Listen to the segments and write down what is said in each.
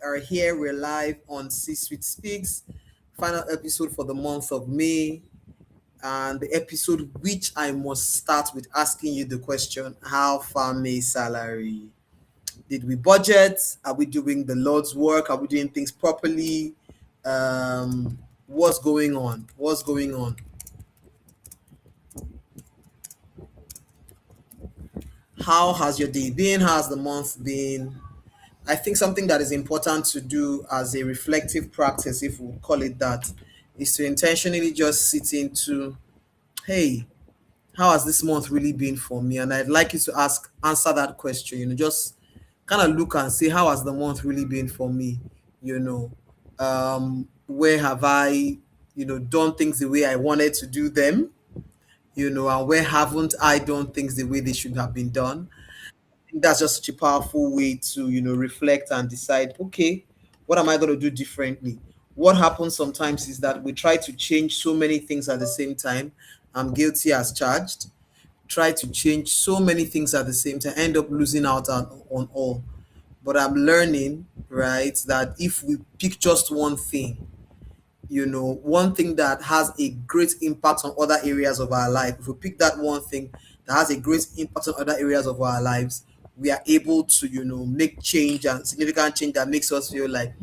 are here. We're live on C Suite Speaks, final episode for the month of May, and the episode which I must start with asking you the question: how far May salary? Did we budget? Are we doing the Lord's work? Are we doing things properly? What's going on? What's going on? How has your day been? How's the month been? I think something that is important to do as a reflective practice, if we call it that, is to intentionally just sit into, hey, how has this month really been for me? And I'd like you to answer that question. Just kind of look and say, how has the month really been for me? You know, where have I, done things the way I wanted to do them? And where haven't I done things the way they should have been done? That's just such a powerful way to reflect and decide, okay, what am I going to do differently? What happens sometimes is that we try to change so many things at the same time. I'm guilty as charged. Try to change so many things at the same time, end up losing out on all. But I'm learning, right, that if we pick just one thing, one thing that has a great impact on other areas of our life, if we pick that one thing that has a great impact on other areas of our lives, we are able to, make change and significant change that makes us feel like,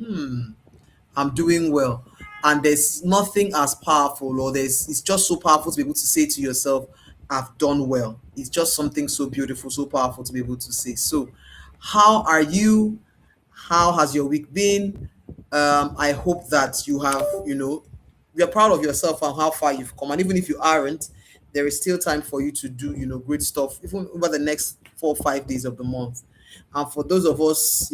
I'm doing well. And there's nothing as powerful, or it's just so powerful to be able to say to yourself, I've done well. It's just something so beautiful, so powerful to be able to say. So, how are you? How has your week been? I hope that you're proud of yourself and how far you've come. And even if you aren't, there is still time for you to do, great stuff, even over the next 4 or 5 days of the month. And for those of us,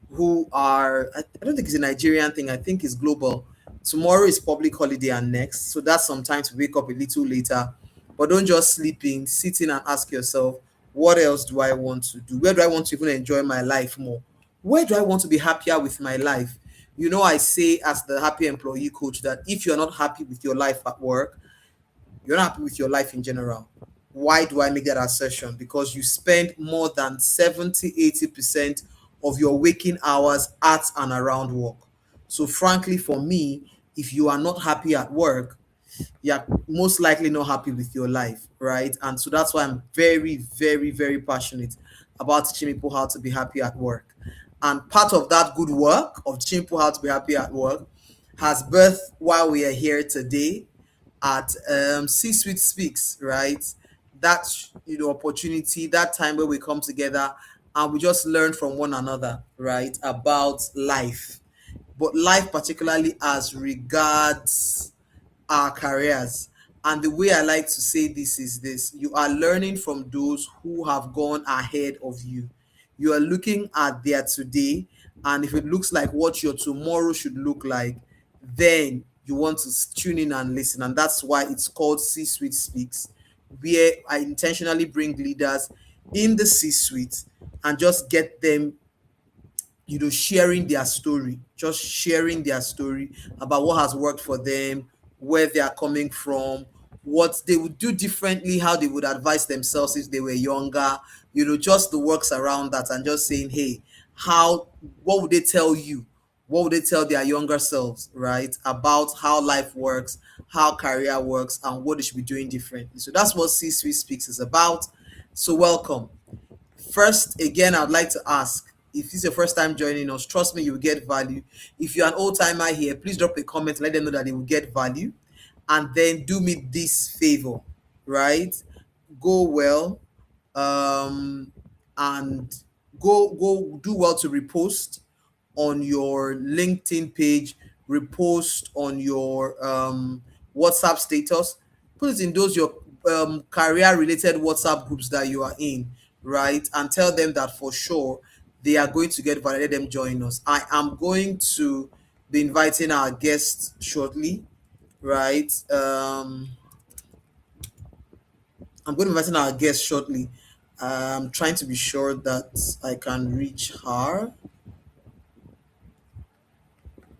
who are, I don't think it's a Nigerian thing, I think it's global. Tomorrow is public holiday and next. So that's sometimes to wake up a little later. But don't just sleep in, sit in and ask yourself, what else do I want to do? Where do I want to even enjoy my life more? Where do I want to be happier with my life? I say as the happy employee coach that if you're not happy with your life at work, you're not happy with your life in general. Why do I make that assertion? Because you spend more than 70-80% of your waking hours at and around work. So, frankly, for me, if you are not happy at work, you're most likely not happy with your life, right? And so that's why I'm very, very, very passionate about teaching people how to be happy at work. And part of that good work of teaching people how to be happy at work has birthed while we are here today at C Suite Speaks, right? That opportunity, that time where we come together and we just learn from one another, right, about life, but life particularly as regards our careers. And the way I like to say this is this: you are learning from those who have gone ahead of you. You are looking at their today, and if it looks like what your tomorrow should look like, then you want to tune in and listen. And that's why it's called C Suite Speaks, where I intentionally bring leaders in the C suite and just get them sharing their story, just sharing their story about what has worked for them, where they are coming from, what they would do differently, how they would advise themselves if they were younger, just the works around that, and just saying, hey, what would they tell you? What would they tell their younger selves, right, about how life works, how career works, and what they should be doing differently? So that's what C Suite Speaks is about. So, welcome. First, again, I'd like to ask, if this is your first time joining us, trust me, you'll get value. If you're an old timer here, please drop a comment, let them know that they will get value. And then do me this favor, right? Go well, and go do well to repost on your LinkedIn page, repost on your WhatsApp status, put it in those your career related WhatsApp groups that you are in, right? And tell them that for sure they are going to get value. Let them join us. I am going to be inviting our guests shortly, right? I'm going to be inviting our guest shortly. I'm trying to be sure that I can reach her.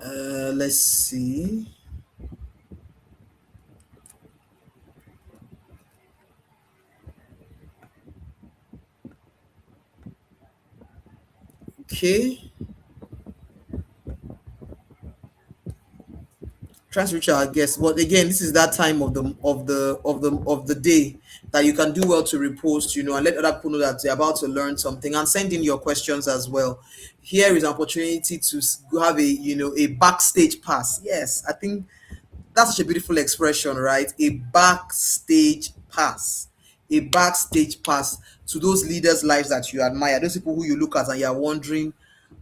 Let's see. Okay. try to reach our guests. But again, this is that time of the day that you can do well to repost, and let other people know that they're about to learn something, and send in your questions as well. Here is an opportunity to have a backstage pass. Yes, I think that's such a beautiful expression, right? A backstage pass. A backstage pass to those leaders' lives that you admire, those people who you look at and you're wondering,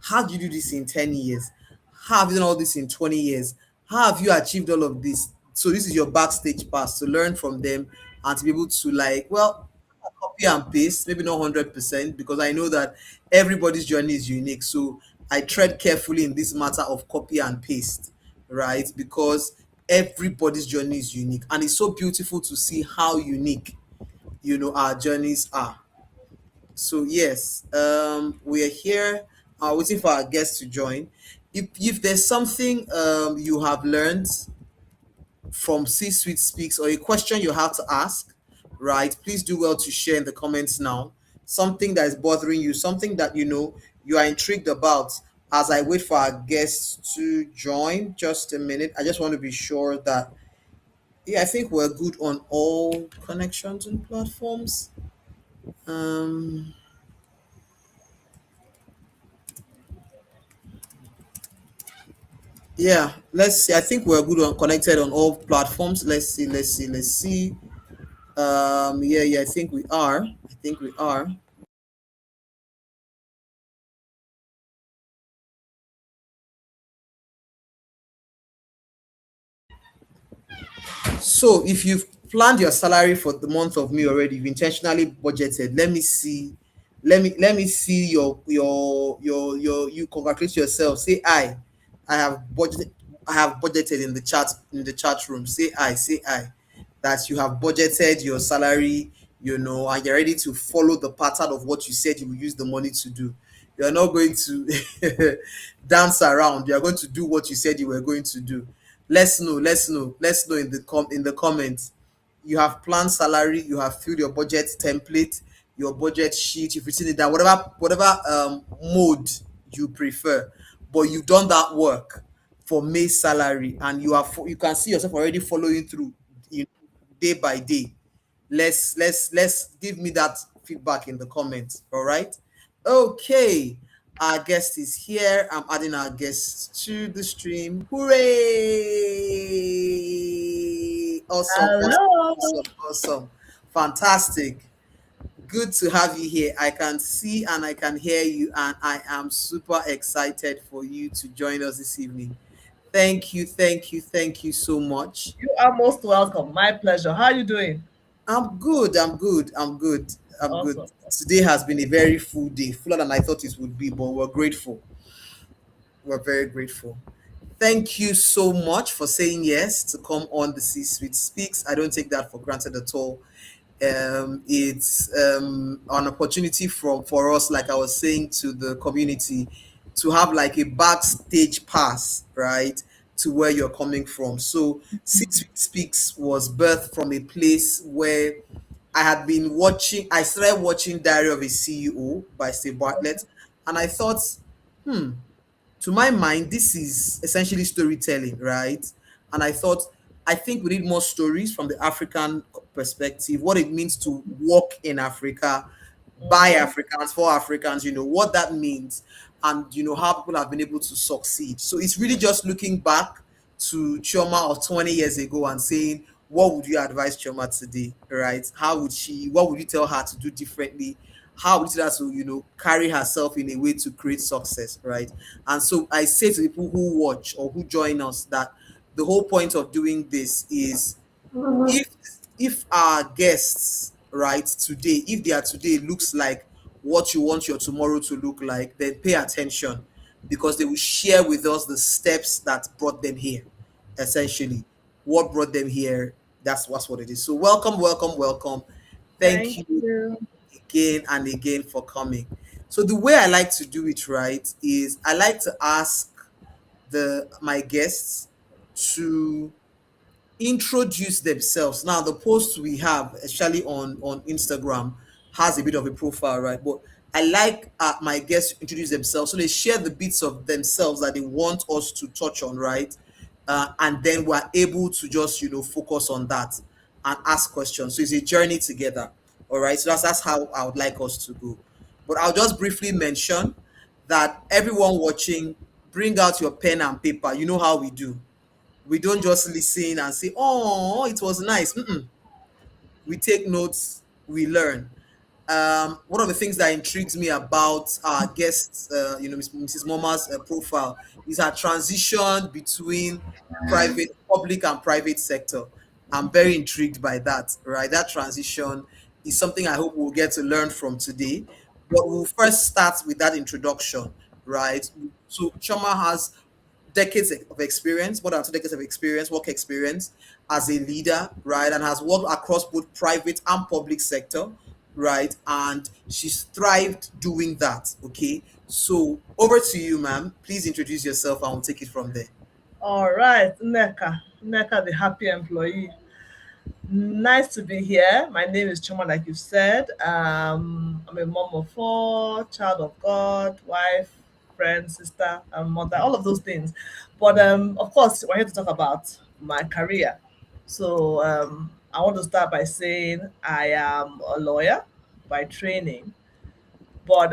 how do you do this in 10 years? How have you done all this in 20 years? How have you achieved all of this? So this is your backstage pass to learn from them and to be able to, like, well, copy and paste, maybe not 100%, because I know that everybody's journey is unique. So I tread carefully in this matter of copy and paste, right? Because everybody's journey is unique, and it's so beautiful to see how unique, our journeys are. So yes, we are here, waiting for our guests to join. If there's something you have learned from C Suite Speaks, or a question you have to ask, right? Please do well to share in the comments now. Something that is bothering you, something that you are intrigued about. As I wait for our guests to join, just a minute. I just want to be sure that, yeah, I think we're good on all connections and platforms. Um, yeah, let's see. I think we're good on connected on all platforms. Let's see. Yeah, I think we are. I think we are. So if you've planned your salary for the month of May already, you've intentionally budgeted. Let me see. Let me see your you congratulate yourself. Say I have budgeted. I have budgeted in the chat room. Say I that you have budgeted your salary, and you're ready to follow the pattern of what you said you will use the money to do. You're not going to dance around. You're going to do what you said you were going to do. Let's know in the comments. You have planned salary, you have filled your budget template, your budget sheet, you've written it down, whatever mode you prefer, but you've done that work for May salary, and you can see yourself already following through, day by day. Let's give me that feedback in the comments. All right. Okay. Our guest is here. I'm adding our guest to the stream. Hooray! Awesome, awesome, Hello. awesome, awesome. Fantastic. Good to have you here. I can see and I can hear you, and I am super excited for you to join us this evening. Thank you, thank you, thank you so much. You are most welcome. My pleasure. How are you doing? I'm good. I'm good. I'm good. I'm good. Awesome. Today has been a very full day, fuller than I thought it would be, but we're grateful. We're very grateful. Thank you so much for saying yes to come on the C Suite Speaks. I don't take that for granted at all. It's an opportunity for us, like I was saying, to the community, to have like a backstage pass, right, to where you're coming from. So C-Suite Speaks was birthed from a place where I started watching Diary of a CEO by Steve Bartlett, and I thought, hmm, to my mind, this is essentially storytelling, right? And I think we need more stories from the African perspective, what it means to walk in Africa, by Mhm. Africans, for Africans, what that means, and how people have been able to succeed. So it's really just looking back to Chioma of 20 years ago and saying, what would you advise Chioma today, right? What would you tell her to do differently? How would you tell her to, carry herself in a way to create success, right? And so I say to people who watch or who join us that the whole point of doing this is, if if our guests, right, today, if their today looks like what you want your tomorrow to look like, then pay attention, because they will share with us the steps that brought them here. Essentially, what brought them here, that's what it is. So welcome, welcome, welcome. Thank Thank you you. again and again for coming. So the way I like to do it, right, is I like to ask the my guests to introduce themselves. Now, the post we have, especially on Instagram, has a bit of a profile, right? But I like my guests to introduce themselves, so they share the bits of themselves that they want us to touch on, right? and then we're able to just focus on that and ask questions. So it's a journey together. All right, so that's how I would like us to go. But I'll just briefly mention that everyone watching, bring out your pen and paper. You know how we do. We don't just listen and say, "Oh, it was nice." Mm-mm. We take notes, we learn. One of the things that intrigues me about our guest, Mrs. Moma's profile, is her transition between public and private sector. I'm very intrigued by that. Right, that transition is something I hope we'll get to learn from today. But we'll first start with that introduction, right? So Choma has decades of experience, more than 2 decades of experience, work experience as a leader, right? And has worked across both private and public sector, right? And she's thrived doing that. Okay. So over to you, ma'am. Please introduce yourself and we'll take it from there. All right, Nneka, the happy employee. Nice to be here. My name is Choma, like you said. I'm a mom of four, child of God, wife, friend, sister, and mother, all of those things. But of course, we're here to talk about my career. So I want to start by saying I am a lawyer by training. But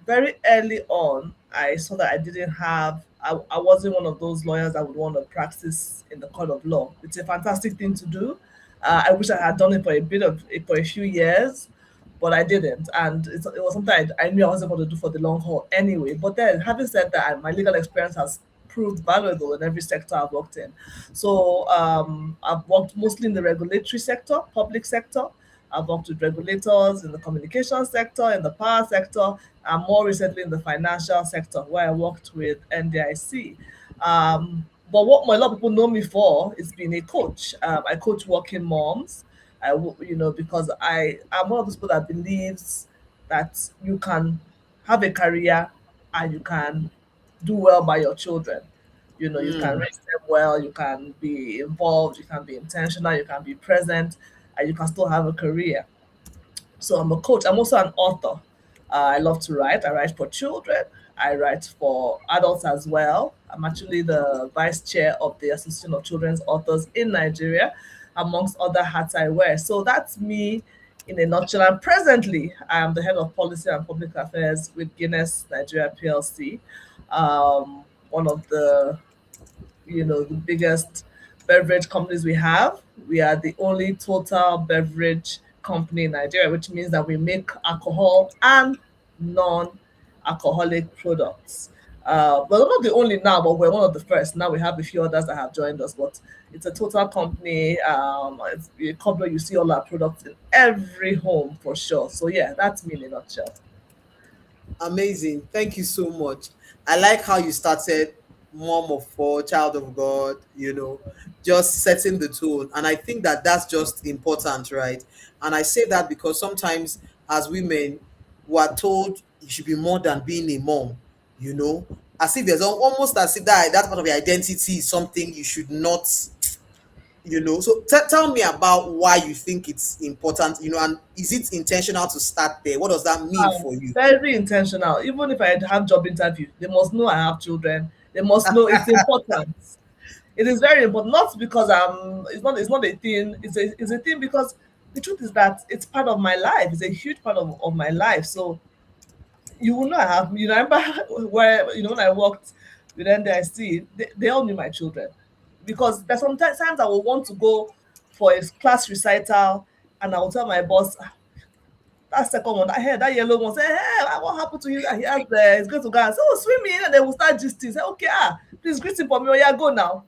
very early on, I saw that I wasn't one of those lawyers that would want to practice in the court of law. It's a fantastic thing to do. I wish I had done it for a few years, but I didn't. And it was something I knew I wasn't going to do for the long haul anyway. But then, having said that, my legal experience has proved valuable in every sector I've worked in. So I've worked mostly in the regulatory sector, public sector. I've worked with regulators in the communication sector, in the power sector, and more recently in the financial sector, where I worked with NDIC. But what a lot of people know me for is being a coach. I coach working moms. Because I'm one of those people that believes that you can have a career and you can do well by your children. You can Mm, raise them well, you can be involved, you can be intentional, you can be present, and you can still have a career. So I'm a coach. I'm also an author. I love to write. I write for children. I write for adults as well. I'm actually the vice chair of the Association of Children's Authors in Nigeria, amongst other hats I wear. So that's me in a nutshell. And presently, I am the head of policy and public affairs with Guinness Nigeria PLC, one of the biggest beverage companies we have. We are the only total beverage company in Nigeria, which means that we make alcohol and non-alcoholic products. Well, we're not the only now, but we're one of the first. Now we have a few others that have joined us, but it's a total company. It's a company you see all our products in every home for sure. So yeah, that's me in a nutshell. amazing. Thank you so much. I like how you started mom of four, child of God, just setting the tone. And I think that that's just important, right? And I say that because sometimes as women, we are told you should be more than being a mom, you know, as if there's almost as if that part of your identity is something you should not, So tell me about why you think it's important, and is it intentional to start there? What does that mean for you? Very intentional. Even if I have job interview, they must know I have children. They must know it's important. It is very important, not because it's not a thing, it's a thing because the truth is that it's part of my life. It's a huge part of my life. So you will know I have, I remember where, when I worked with NDIC, they all knew my children. Because there's sometimes I will want to go for a class recital and I will tell my boss, that second one, I heard that yellow one say, "Hey, what happened to you?" And he asked, "He's going to go and say, oh, swimming." And they will start gisting. Say, "Okay, please greet him for me. Oh, yeah, go now."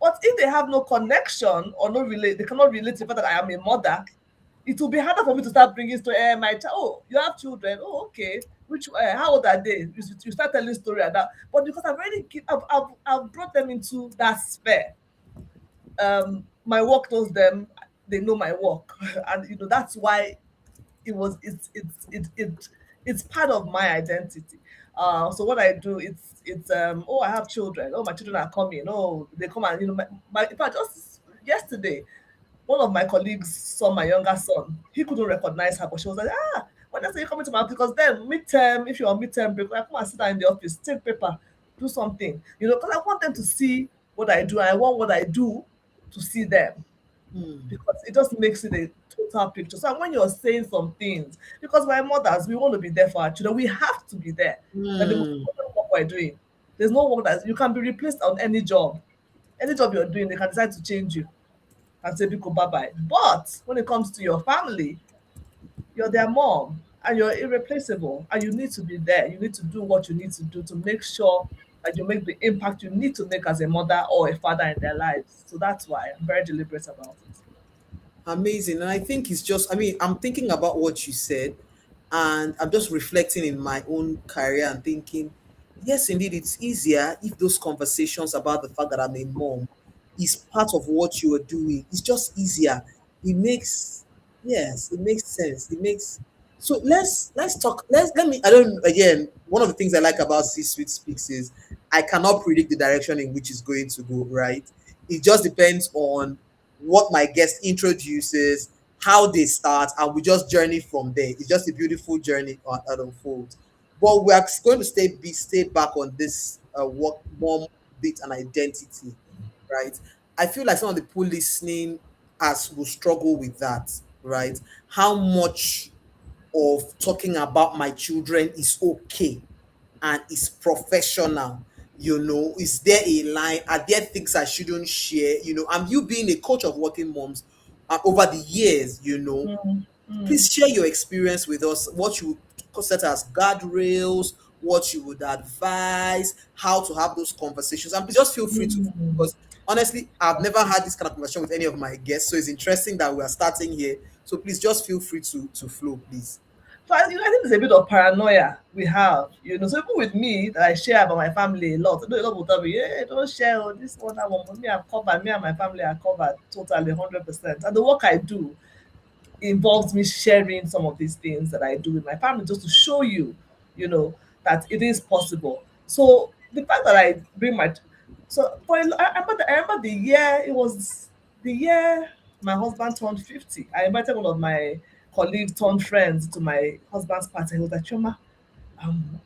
But if they have no connection or no relate, they cannot relate to the fact that I am a mother. It will be harder for me to start bringing story. My child, oh, you have children. Oh, okay. Which, how old are they? You start telling story like that. But because I've brought them into that sphere. My work knows them. They know my work, and that's why it's part of my identity. So what I do, it's oh, I have children. Oh, my children are coming. Oh, they come and in fact, just yesterday, one of my colleagues saw my younger son. He couldn't recognize her, but she was like, when I say you're coming to my office, because then midterm, if you're on midterm break, I come and sit down in the office, take paper, do something, because I want them to see what I do. I want what I do to see them, Hmm. because it just makes it a total picture. So when you're saying some things, because my mothers, we want to be there for our children, we have to be there. That the most Hmm. important work we're doing. There's no work that you can be replaced on any job. Any job you're doing, they can decide to change you and say, Biko, bye bye. But when it comes to your family, you're their mom and you're irreplaceable and you need to be there. You need to do what you need to do to make sure that you make the impact you need to make as a mother or a father in their lives. So that's why I'm very deliberate about it. Amazing. And I think it's just, I mean, I'm thinking about what you said and I'm just reflecting in my own career and thinking, yes, indeed, it's easier if those conversations about the fact that I'm a mom is part of what you are doing. It's just easier. It makes, yes, it makes sense. It makes, so let's talk. Let me, I don't, again, one of the things I like about C Suite Speaks is I cannot predict the direction in which it's going to go, right? It just depends on what my guest introduces, how they start, and we just journey from there. It's just a beautiful journey that unfolds. But we are going to stay back on this work mom bit and identity, right? I feel like some of the people listening as will struggle with that, right? How much of talking about my children is okay and is professional. Is there a line? Are there things I shouldn't share? And you being a coach of working moms over the years, Mm, please mm, share your experience with us, what you would set as guardrails, what you would advise, how to have those conversations. And just feel free to, mm. because honestly, I've never had this kind of conversation with any of my guests. So it's interesting that we are starting here. So please just feel free to flow, please. So I think there's a bit of paranoia we have, So even with me, that I share about my family a lot. A lot will tell me, "Yeah, don't share this one, that one." But me, I'm covered. Me and my family are covered totally, 100%. And the work I do involves me sharing some of these things that I do with my family, just to show you, you know, that it is possible. So the fact that I bring my, so for I remember the year, it was the year my husband turned 50. I invited one of my colleagues turned friends to my husband's party. He was like, Choma,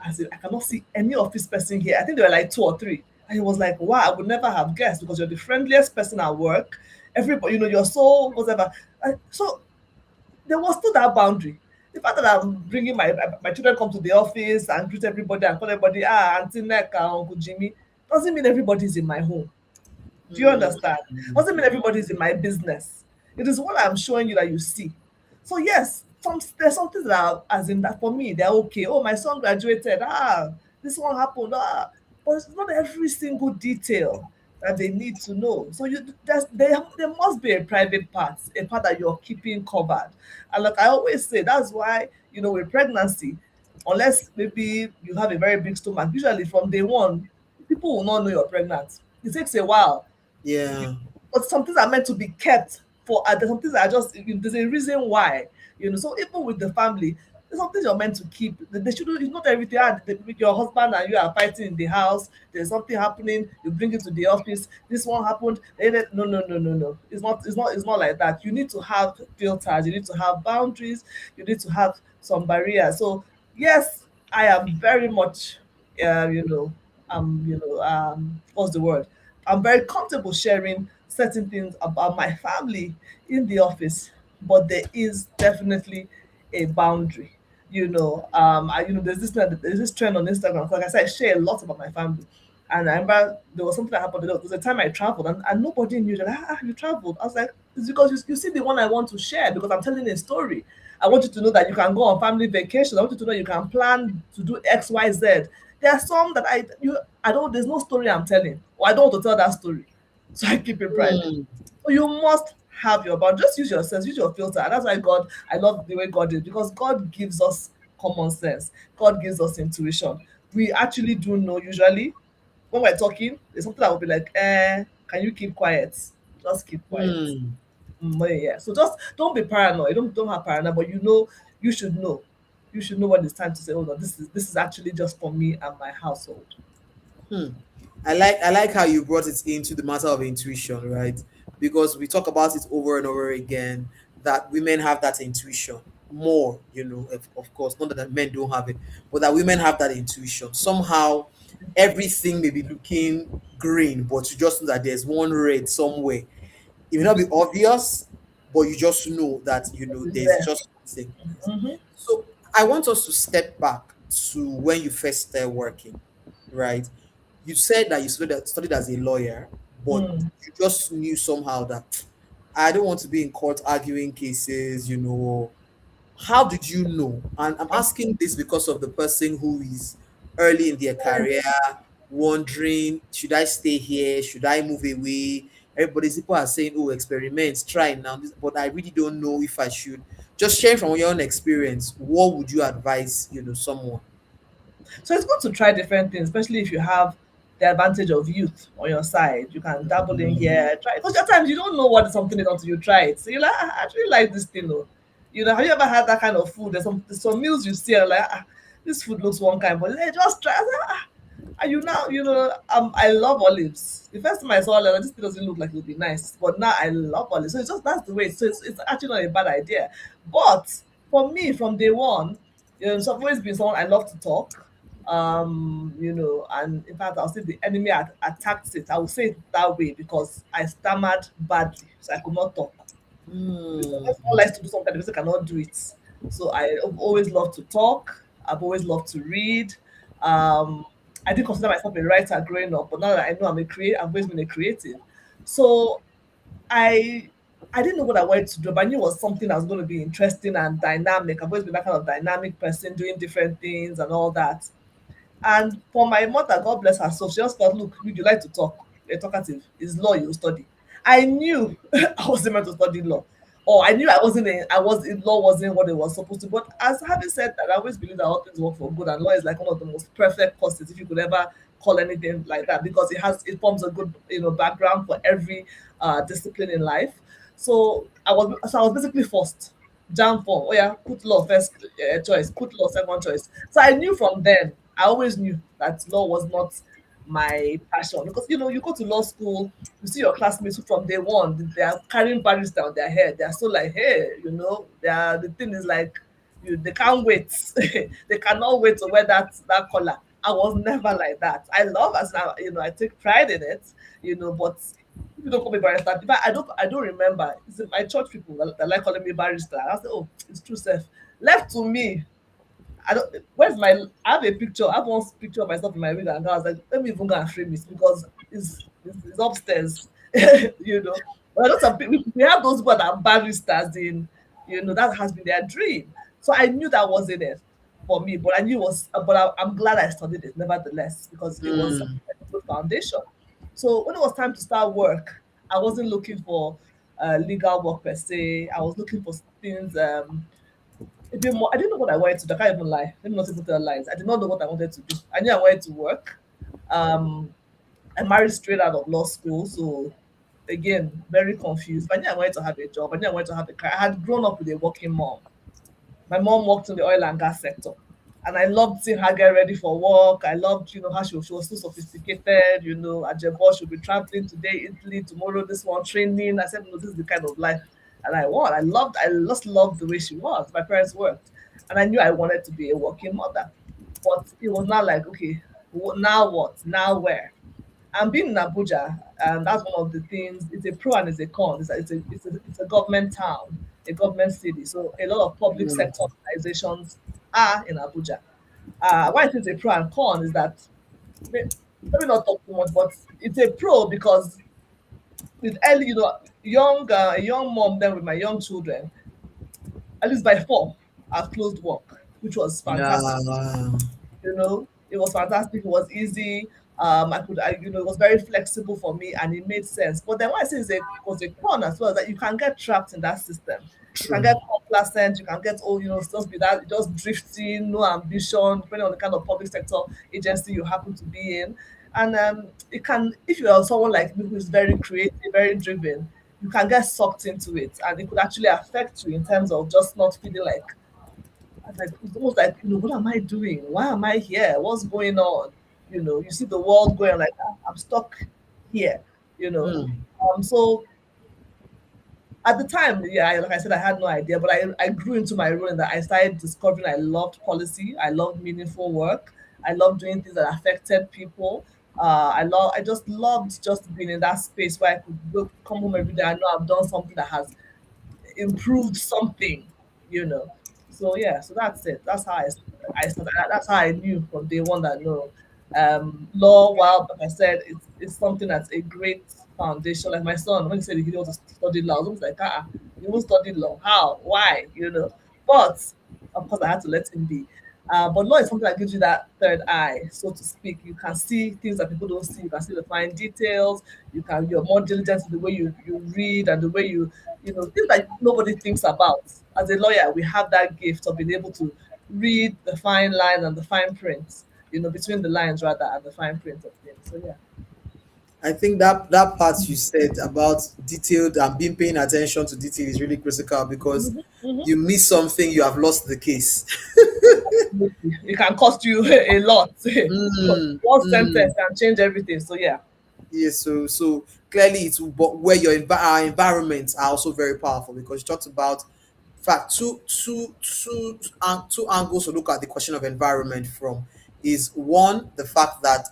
as in, I cannot see any office person here. I think there were like two or three. And he was like, wow, I would never have guessed, because you're the friendliest person at work. Everybody, you're so whatever. So there was still that boundary. The fact that I'm bringing my children come to the office and greet everybody and call everybody, Auntie Neka, Uncle Jimmy, doesn't mean everybody's in my home. Do you Hmm. understand? Doesn't mean everybody's in my business. It is what I'm showing you that you see. So yes, there's some things that are, as in that for me, they're okay. Oh, my son graduated. This one happened. But it's not every single detail that they need to know. So there must be a private part, a part that you're keeping covered. And like I always say, that's why with pregnancy, unless maybe you have a very big stomach, usually from day one, people will not know you're pregnant. It takes a while, Yeah. but some things are meant to be kept for there's some things that are just there's a reason why. So even with the family, there's some things you're meant to keep. They should, it's not everything. With your husband and you are fighting in the house, there's something happening, you bring it to the office, this one happened, no, no, no, no, no, it's not like that. You need to have filters, you need to have boundaries, you need to have some barriers. So yes, I am very much what's the word, I'm very comfortable sharing certain things about my family in the office, but there is definitely a boundary. There's this trend on Instagram. Like I said, I share a lot about my family. And I remember there was something that happened. There was a time I traveled, and nobody knew that. You traveled. I was like, it's because you see the one I want to share, because I'm telling a story. I want you to know that you can go on family vacation. I want you to know you can plan to do X, Y, Z. There are some that I don't. There's no story I'm telling, or I don't want to tell that story, so I keep it private. Hmm. So you must have your bound. Just use your sense, use your filter, and that's why God. I love the way God is, because God gives us common sense. God gives us intuition. We actually do know usually when we're talking. There's something that will be like, can you keep quiet? Just keep quiet. Hmm. Yeah. So just don't be paranoid. Don't have paranoia, but you should know. You should know when it's time to say, oh no, this is actually just for me and my household. Hmm. I like how you brought it into the matter of intuition, right? Because we talk about it over and over again that women have that intuition more, of course, not that men don't have it, but that women have that intuition. Somehow everything may be looking green, but you just know that there's one red somewhere. It may not be obvious, but you just know that It's there's there. just something. Mm-hmm. So I want us to step back to when you first started working, right? You said that you studied as a lawyer, but Mm. you just knew somehow that I don't want to be in court arguing cases. How did you know? And I'm asking this because of the person who is early in their career, wondering, should I stay here? Should I move away? People are saying, oh, experiments, try now. But I really don't know if I should. Just sharing from your own experience, what would you advise, someone? So it's good to try different things, especially if you have the advantage of youth on your side. You can dabble in here, try because at times you don't know what something is until you try it. So you're like, "Ah, I actually like this thing. Oh. Have you ever had that kind of food? There's some meals you see and like, this food looks one kind, but hey, just try. I was like, and I love olives. The first time I saw olives, this thing doesn't look like it would be nice, but now I love olives. So it's just that's the way. So it's actually not a bad idea. But for me, from day one, so I've always been someone I love to talk. And in fact, I'll say the enemy attacked it. I will say it that way because I stammered badly, so I could not talk. Because Hmm. if someone likes to do something, the person cannot do it. So I've always loved to talk. I've always loved to read. Um, I didn't consider myself a writer growing up, but now that I know I've always been a creative. So I I didn't know what I wanted to do, but I knew it was something that was going to be interesting and dynamic. I've always been that kind of dynamic person, doing different things and all that. And for my mother, God bless her soul, she just thought, look, you like to talk, you're talkative, it's law you study. I knew I wasn't meant to study law. Or I knew law wasn't what it was supposed to. But as having said that, I always believe that all things work for good, and law is like one of the most perfect courses if you could ever call anything like that, because it forms a good background for every discipline in life. So I was basically forced. Jam form. Oh yeah, put law first choice, put law second choice. So I knew from then, I always knew that law was not my passion, because you go to law school, you see your classmates who from day one they are carrying barrister on their head. They are so like, hey, the thing is like, they can't wait. They cannot wait to wear that collar. I was never like that. I love as now, I take pride in it, but people don't call me barrister. In fact, I don't remember. It's my church people that like calling me barrister. I say, oh, it's true, self. Left to me, I don't. Where's my? I have a picture. I have one picture of myself in my room, and I was like, let me even go and frame it because it's upstairs. But I know some people. We have those people that are barristers in. That has been their dream. So I knew that wasn't it for me, but I knew it was. But I'm glad I studied it nevertheless because it was a Hmm. good foundation. So when it was time to start work, I wasn't looking for legal work per se. I was looking for things. A bit more. I didn't know what I wanted to do. I can't even lie. Let me not even tell lies. I did not know what I wanted to do. I knew I wanted to work. Um, I married straight out of law school, so again, very confused. But I knew I wanted to have a job. I knew I wanted to have a career. I had grown up with a working mom. My mom worked in the oil and gas sector. And I loved seeing her get ready for work. I loved, how she was so sophisticated, at Jebo, she'll be traveling today, Italy, tomorrow, this one, training. I said, no, this is the kind of life and I want. I just loved the way she was. My parents worked. And I knew I wanted to be a working mother. But it was not like, okay, now what? Now where? And being in Abuja, that's one of the things. It's a pro and it's a con. It's a government town, a government city. So a lot of public Hmm. sector organizations are in Abuja. Why it is a pro and con is that, let me not talk too much, but it's a pro because with early, a young mom then with my young children, at least by 4, I've closed work, which was fantastic. Yeah. It was fantastic. It was easy. It was very flexible for me and it made sense. But then what I say was a con as well, is that you can get trapped in that system. You can True. get complacent, you can get, just be that, just drifting, no ambition, depending on the kind of public sector agency you happen to be in. And if you are someone like me who is very creative, very driven, you can get sucked into it and it could actually affect you in terms of just not feeling like, it's almost like, what am I doing? Why am I here? What's going on? You see the world going like, I'm stuck here, you know. Hmm. So at the time, yeah, like I said, I had no idea, but I grew into my role in that I started discovering I loved policy, I loved meaningful work, I love doing things that affected people. I just loved just being in that space where I could come home every day. I know I've done something that has improved something, you know. So yeah, so that's it. That's how I started. That's how I knew from day one that no, law. While like I said, it's something that's a great foundation. Like my son, when he said he didn't want to study law, I was like, you won't study law? How? Why? You know. But of course, I had to let him be. But law is something that gives you that third eye, so to speak. You can see things that people don't see. You can see the fine details. You're more diligent in the way you read and the way things that nobody thinks about. As a lawyer, we have that gift of being able to read the fine line and the fine print, between the lines rather, and the fine print of things. So yeah. I think that part you said about detailed and being paying attention to detail is really critical because Hmm. Hmm. you miss something, you have lost the case. Absolutely. It can cost you a lot. Mm, One mm. sentence can change everything. So yeah. Yes, so clearly it's but where our environments are also very powerful because you talked about in fact two angles to look at the question of environment from is one the fact that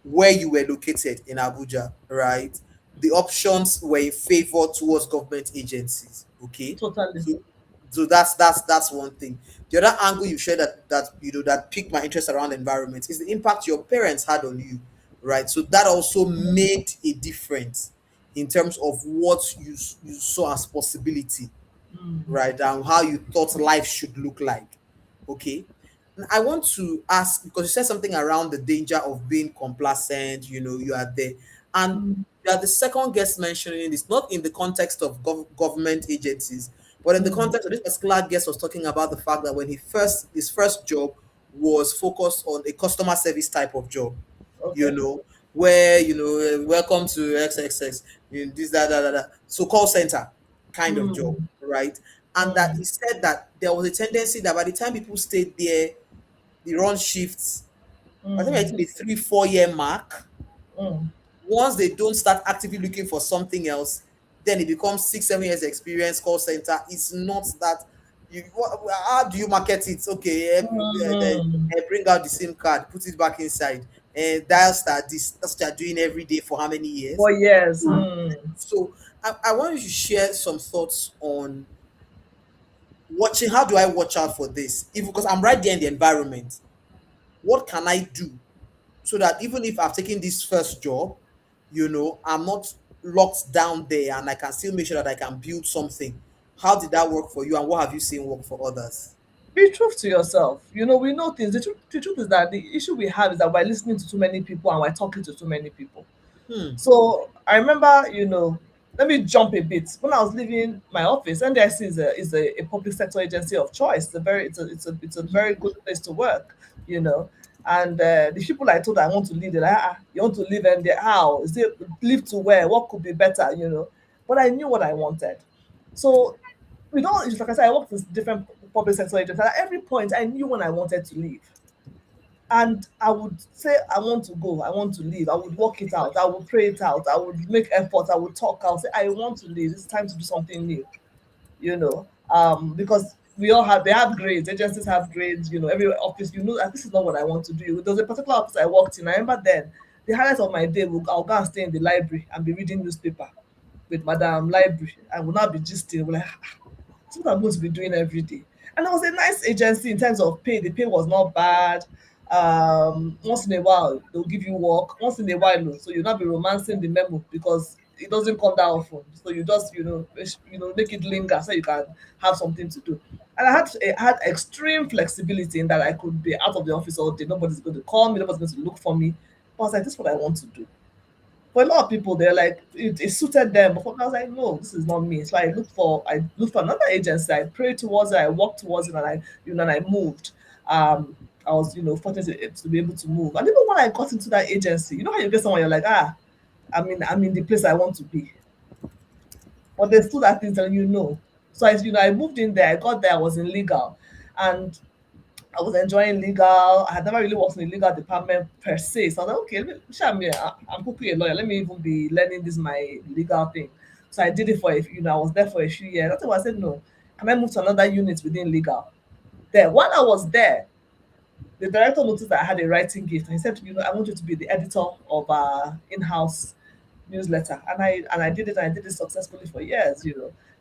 where you were located in Abuja, right? The options were in favor towards government agencies. Okay, Totally. so that's one thing. The other angle you shared that piqued my interest around environment is the impact your parents had on you, right? So that also made a difference in terms of what you saw as possibility, Mm. right? And how you thought life should look like. Okay. I want to ask because you said something around the danger of being complacent, you are there. And Mm. you are the second guest mentioning this, not in the context of government agencies, but in the Mm. context of this particular guest was talking about the fact that when his first job was focused on a customer service type of job, you Okay. know, where welcome to XXX, this that. So call center kind of job, Mm. right? And that Mm. he said that there was a tendency that by the time people stayed there, the run shifts, I think Mm. at the 3 4 year mark, Mm. once they don't start actively looking for something else, then it becomes 6 7 years experience call center. It's not that how do you market it? Okay, Mm. bring out the SIM card, put it back inside, and dial star this. That's what you're doing every day for how many years? 4 years. Mm. So I want you to share some thoughts on watching. How do I watch out for this? If because I'm right there in the environment, what can I do so that even if I've taken this first job, I'm not locked down there and I can still make sure that I can build something. How did that work for you and what have you seen work for others? Be true to yourself. We know things. The truth is that the issue we have is that we're listening to too many people and we're talking to too many people. Hmm. So I remember, let me jump a bit. When I was leaving my office, NDIC is a public sector agency of choice. It's a very good place to work, you know. And the people I told I want to leave, they're like, you want to leave NDIC? How? Is it leave to where? What could be better, But I knew what I wanted. So it's like I said, I worked with different public sector agencies. At every point, I knew when I wanted to leave. And I would say, I want to go, I want to leave. I would work it out, I would pray it out, I would make effort, I would talk, I would say, I want to leave. It's time to do something new, because they have grades, agencies have grades, every office, this is not what I want to do. There was a particular office I worked in. I remember then, the highlight of my day, I'll go and stay in the library and be reading newspaper with Madam Library. I will not be gisting. We're like, that's what I'm going to be doing every day. And it was a nice agency in terms of pay. The pay was not bad. Once in a while they'll give you work. Once in a while, no. So you'll not be romancing the memo because it doesn't come that often. So you just make it linger so you can have something to do. And I had extreme flexibility in that I could be out of the office all day. Nobody's going to call me. Nobody's going to look for me. But I was like, this is what I want to do. For a lot of people, they're like, it suited them. But for me, I was like, no, this is not me. So I looked for another agency. I prayed towards it, I walked towards it, and I moved. I was, fortunate to be able to move. And even when I got into that agency, you know how you get someone, you're like, I'm in the place I want to be. But there's still that thing telling you no. So I moved in there, I got there, I was in legal. And I was enjoying legal. I had never really worked in the legal department per se. So I was like, okay, I'm quickly a lawyer. Let me even be learning this my legal thing. So I did it I was there for a few years. That's why I said no. Can I move to another unit within legal? Then while I was there, The director noticed that I had a writing gift, and he said, I want you to be the editor of our in-house newsletter. And I did it, and I did it successfully for years.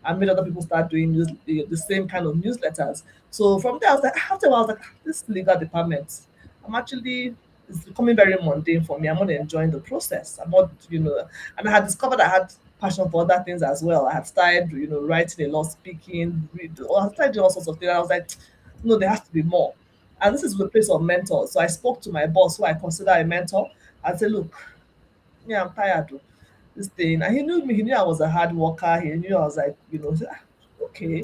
I made other people start doing the same kind of newsletters. So from there, I was like, after a while, I was like, this legal department, I'm actually, it's becoming very mundane for me. I'm not enjoying the process. I'm not, and I had discovered I had passion for other things as well. I had started, writing a lot, speaking, I started doing all sorts of things. I was like, no, there has to be more. And this is the place of mentors. So I spoke to my boss, who I consider a mentor. I said, look, yeah, I'm tired of this thing. And he knew me. He knew I was a hard worker. He knew I was like, he said, okay,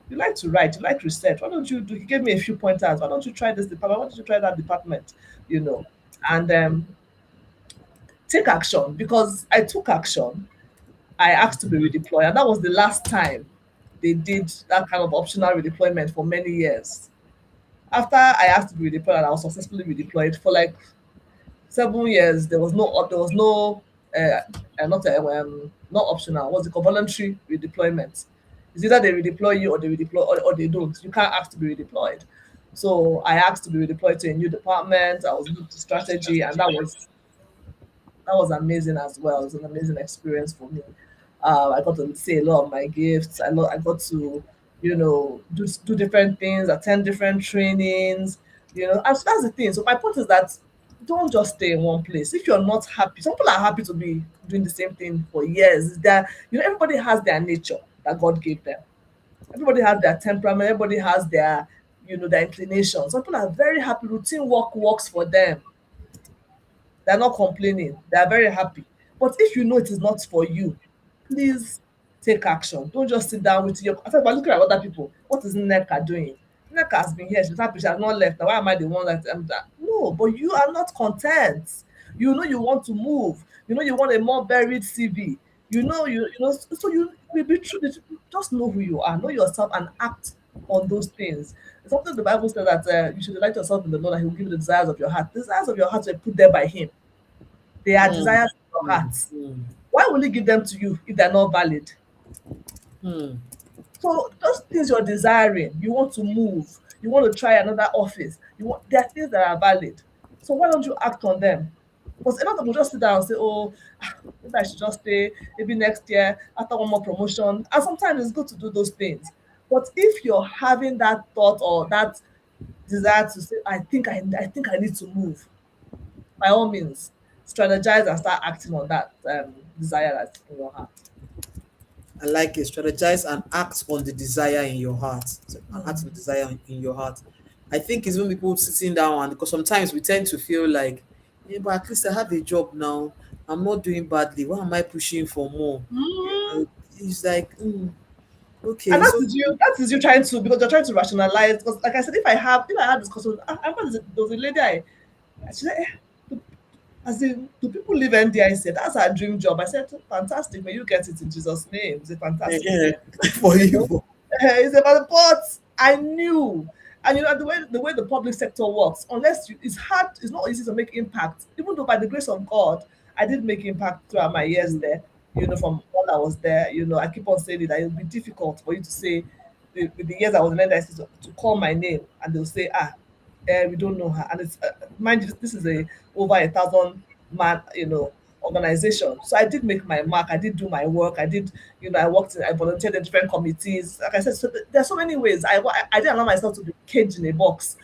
you like to write, you like research. Why don't you do? He gave me a few pointers. Why don't you try this department? Why don't you try that department? You know, and take action, because I took action. I asked to be redeployed, and that was the last time they did that kind of optional redeployment for many years. After I asked to be redeployed, and I was successfully redeployed for like 7 years. There was no not optional. What's it called? Voluntary redeployment. It's either they redeploy you, or they redeploy, or they don't. You can't ask to be redeployed. So I asked to be redeployed to a new department. I was into strategy, and that was amazing as well. It was an amazing experience for me. I got to see a lot of my gifts. I got to, do different things, attend different trainings. And so that's the thing. So my point is that don't just stay in one place. If you're not happy, some people are happy to be doing the same thing for years. That everybody has their nature that God gave them. Everybody has their temperament. Everybody has their inclination. Some people are very happy. Routine work works for them. They're not complaining. They're very happy. But if you know it is not for you, please take action. Don't just sit down with your. I said, but looking at other people, what is Nneka doing? Nneka has been here. She's happy. She has not left. Now, why am I the one that? No, but you are not content. You know you want to move. You know you want a more varied CV. So you will be true. Just know who you are. Know yourself and act on those things. It's something the Bible says that you should delight yourself in the Lord, and He will give you the desires of your heart. The desires of your heart were put there by Him. They are Mm, desires of your mm, heart. mm, Why will He give them to you if they're not valid? mm, So those things you're desiring, you want to move, you want to try another office, there are things that are valid. So why don't you act on them? Because a lot of people just sit down and say, oh, maybe I should just stay, maybe next year after one more promotion. And sometimes it's good to do those things. But if you're having that thought or that desire to say, I think I need to move, by all means, strategize and start acting on that desire that's in your heart. I like it. Strategize and act on the desire in your heart. So, act on the Mm. desire in your heart. I think it's when people sitting down, and because sometimes we tend to feel like, yeah, but at least I have a job now. I'm not doing badly. Why am I pushing for more? Mm. It's like, And okay, that so is you. That is you trying to, because you're trying to rationalize. Because, like I said, if I had this question, I remember there was a lady. She said, as in, do people live NDI? I said, that's our dream job. I said, fantastic. May you get it in Jesus' name. It's a fantastic yeah, thing. for You know, you. it's about, but I knew. And the way the public sector works, unless it's hard, it's not easy to make impact. Even though by the grace of God, I did make impact throughout my years there. From when I was there, I keep on saying it, that it will be difficult for you to say, with the years I was in NDIC, to call my name, and they'll say, we don't know her. And it's mind you, this is a over 1,000 man, organization. So I did make my mark. I did do my work. I volunteered in different committees. Like I said, so there's so many ways. I didn't allow myself to be caged in a box.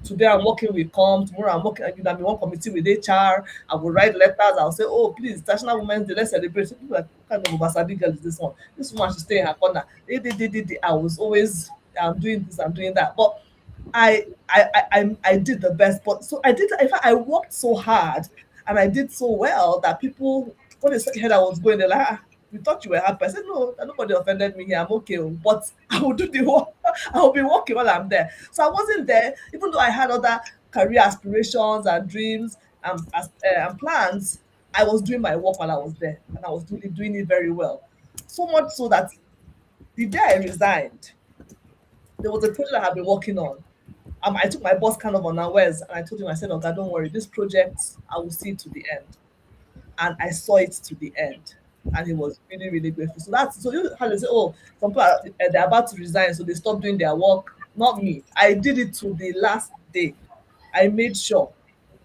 Today I'm working with COM. Tomorrow I'm working. I'm in one committee with HR. I will write letters. I'll say, oh, please, National Women's Day, let's celebrate. So people are like, what kind of Obasabi girl is this one? This woman should stay in her corner. I was always, I'm doing this, I'm doing that. But I did the best. But so I did. In fact, I worked so hard and I did so well that people, when they heard I was going, they're like, we thought you were happy. I said, no, nobody offended me here. I'm okay. But I will do the work. I will be working while I'm there. So I wasn't there, even though I had other career aspirations and dreams and plans. I was doing my work while I was there, and I was doing it very well. So much so that the day I resigned, there was a project I had been working on. I took my boss kind of unawares, and I told him, I said, "Okay, don't worry, this project, I will see it to the end." And I saw it to the end. And he was really, really grateful. So you how they say, oh, some people they're about to resign, so they stop doing their work. Not me. I did it to the last day. I made sure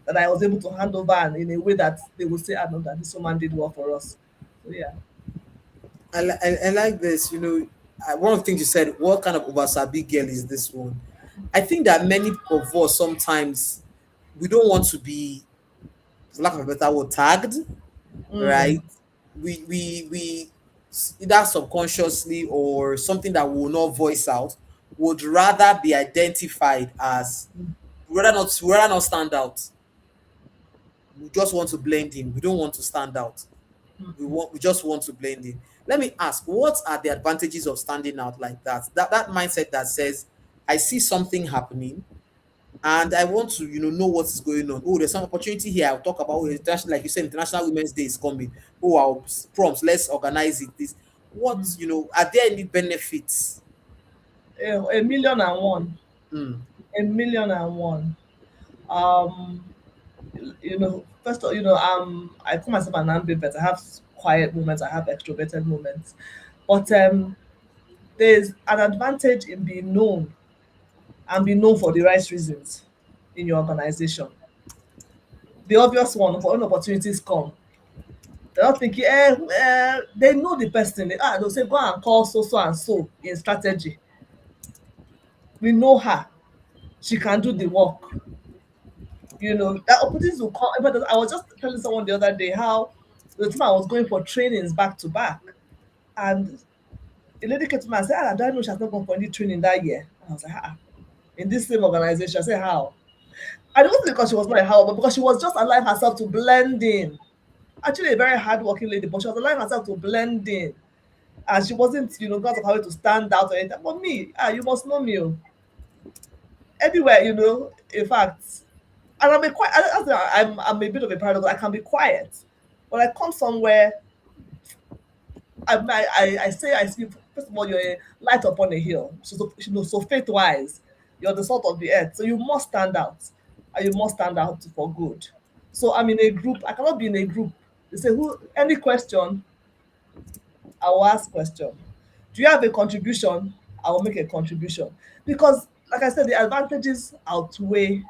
that I was able to hand over and in a way that they would say, "I know that this woman did well for us." So yeah. I like this. One of the things you said, what kind of Obasabi girl is this one? I think that many of us sometimes we don't want to be, for lack of a better word, tagged, Mm, right? We either subconsciously or something that we will not voice out, would rather be identified as, we rather not stand out. We just want to blend in. We don't want to stand out. We just want to blend in. Let me ask, what are the advantages of standing out like that? That mindset that says, I see something happening and I want to, know what is going on. Oh, there's some opportunity here. I'll talk about, like you said, International Women's Day is coming. Oh, I'll prompts, let's organize it. This, what, are there any benefits? a million and one. Hmm. A million and one. Um, first of all, I call myself an ambivert. I have quiet moments, I have extroverted moments. But there's an advantage in being known and being known for the right reasons in your organization. The obvious one, for when opportunities come, they're not thinking, they know the person. They'll say, go and call so, so, and so in strategy. We know her. She can do the work. That opportunities will come. But I was just telling someone the other day how the time I was going for trainings back to back, and a lady came to me and said, I don't know she has not gone for any training that year. And I was like, in this same organization. I said, how? And it wasn't because she was not a how, but because she was just allowing herself to blend in. Actually, a very hardworking lady, but she was allowing herself to blend in. And she wasn't, because of how to stand out or anything. But me, you must know me. Oh. Anywhere, in fact, and I'm a quiet, I'm a bit of a paradox. I can be quiet, but I come somewhere. I say I see. First of all, you're a light upon a hill. So faith wise, you're the salt of the earth. So you must stand out, and you must stand out for good. So I'm in a group. I cannot be in a group. They say, "Who? Any question? I will ask question. Do you have a contribution? I will make a contribution." Because, like I said, the advantages outweigh.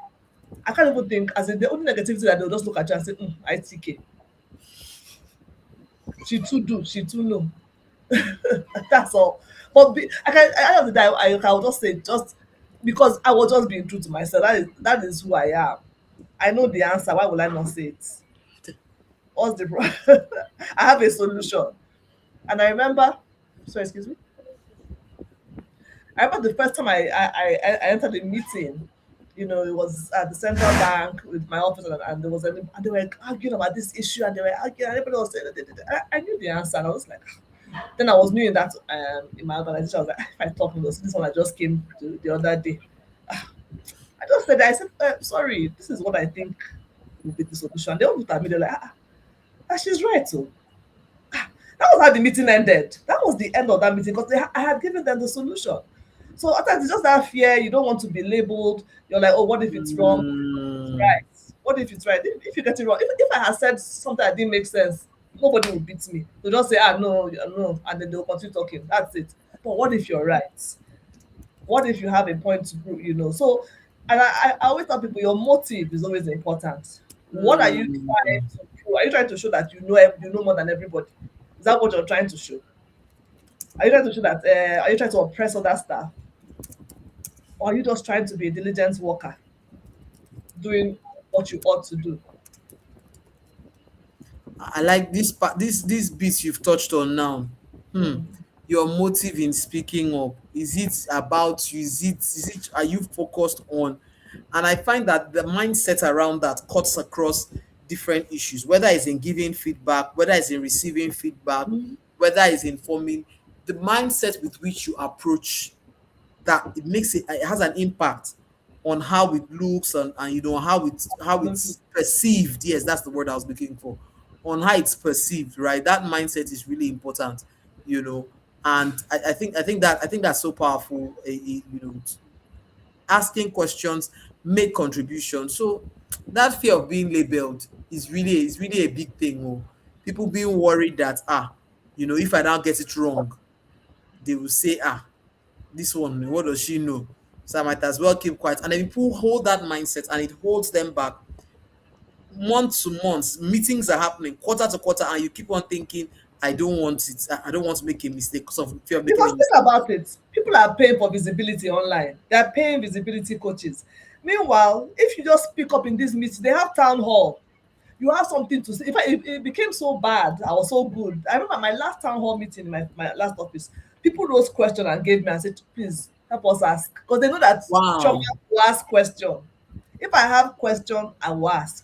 I can't even think as in the only negativity that they'll just look at you and say, ITK. She too do, she too know. That's all. But I can, at the end of the day, I will just say, just because I was just being true to myself. That is who I am. I know the answer. Why would I not say it? What's the problem? I have a solution. And I remember, sorry, excuse me. I remember the first time I entered a meeting. It was at the central bank with my officer, and there was and they were arguing about this issue, and they were arguing, and everybody was saying, I knew the answer, and I was like, then I was new in that in my organization. I was like, if I talk this one I just came to the other day. I just said, I said, sorry, this is what I think will be the solution. They all looked at me, they're like, she's right. So that was how the meeting ended. That was the end of that meeting because I had given them the solution. So at times it's just that fear. You don't want to be labeled. You're like, oh, what if it's wrong? What if it's Mm, right? What if it's right? If you get it wrong, if I had said something that didn't make sense, nobody would beat me. They'll just say, no, no, and then they'll continue talking. That's it. But what if you're right? What if you have a point to prove, So, and I always tell people your motive is always important. What are you trying mm. to prove? Are you trying to show that you know more than everybody? Is that what you're trying to show? Are you trying to show that? Are you trying to oppress other staff, or are you just trying to be a diligent worker, doing what you ought to do? I like this part, this bits you've touched on now. Hmm. Mm. Your motive in speaking up. Is it about you? Is it are you focused on? And I find that the mindset around that cuts across different issues, whether it's in giving feedback, whether it's in receiving feedback, Mm. whether it's in forming the mindset with which you approach that, it has an impact on how it looks, and how it's perceived. Yes, that's the word I was looking for. On how it's perceived, right? That mindset is really important, you know. And I think that's so powerful. Asking questions, make contributions. So that fear of being labeled is really a big thing. Oh. People being worried that, if I now get it wrong, they will say, this one, what does she know? So I might as well keep quiet. And then people hold that mindset and it holds them back month to month. Meetings are happening quarter to quarter, and you keep on thinking, I don't want it. I don't want to make a mistake because of fear of making Because a think mistake. about it, people are paying for visibility online. They are paying visibility coaches. Meanwhile, if you just speak up in this meeting, they have town hall. You have something to say. In fact, it became so bad. I was so good. I remember my last town hall meeting in my last office. People wrote question and gave me and said, please help us ask. Because they know that Choma Wow. will ask question. If I have question, I will ask.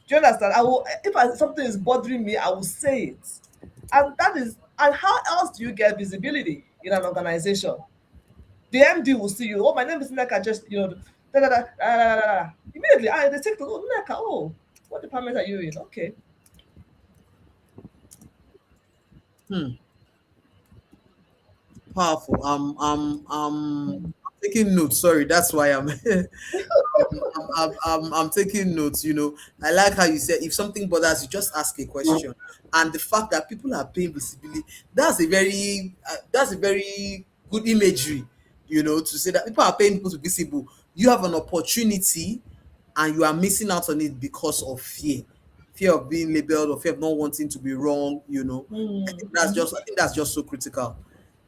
Do you understand? I will, if something is bothering me, I will say it. And that is, and how else do you get visibility in an organization? The MD will see you. Oh, my name is Neka. Just da, da, da, da, da, da, da. Immediately, they take the Neka. Oh, what department are you in? Okay. Hmm. Powerful. I'm taking notes. Sorry, that's why I'm I'm taking notes. I like how you said if something bothers you, just ask a question. And the fact that people are paying visibly, that's a very good imagery. To say that people are paying people to be visible. You have an opportunity, and you are missing out on it because of fear of being labeled or fear of not wanting to be wrong. Mm-hmm. I think that's just so critical.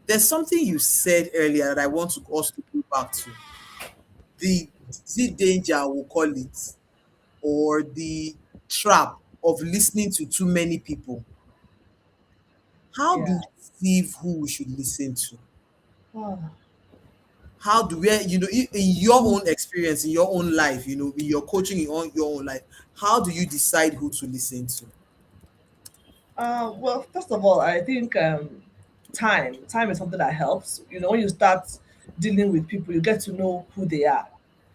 There's something you said earlier that I want to us to go back to. The danger, we'll call it, or the trap of listening to too many people. How do Yeah. we perceive who we should listen to? Ah. How do we, in your own experience, in your own life, in your coaching, in your own life, how do you decide who to listen to? Well, first of all, I think time is something that helps. When you start dealing with people, you get to know who they are.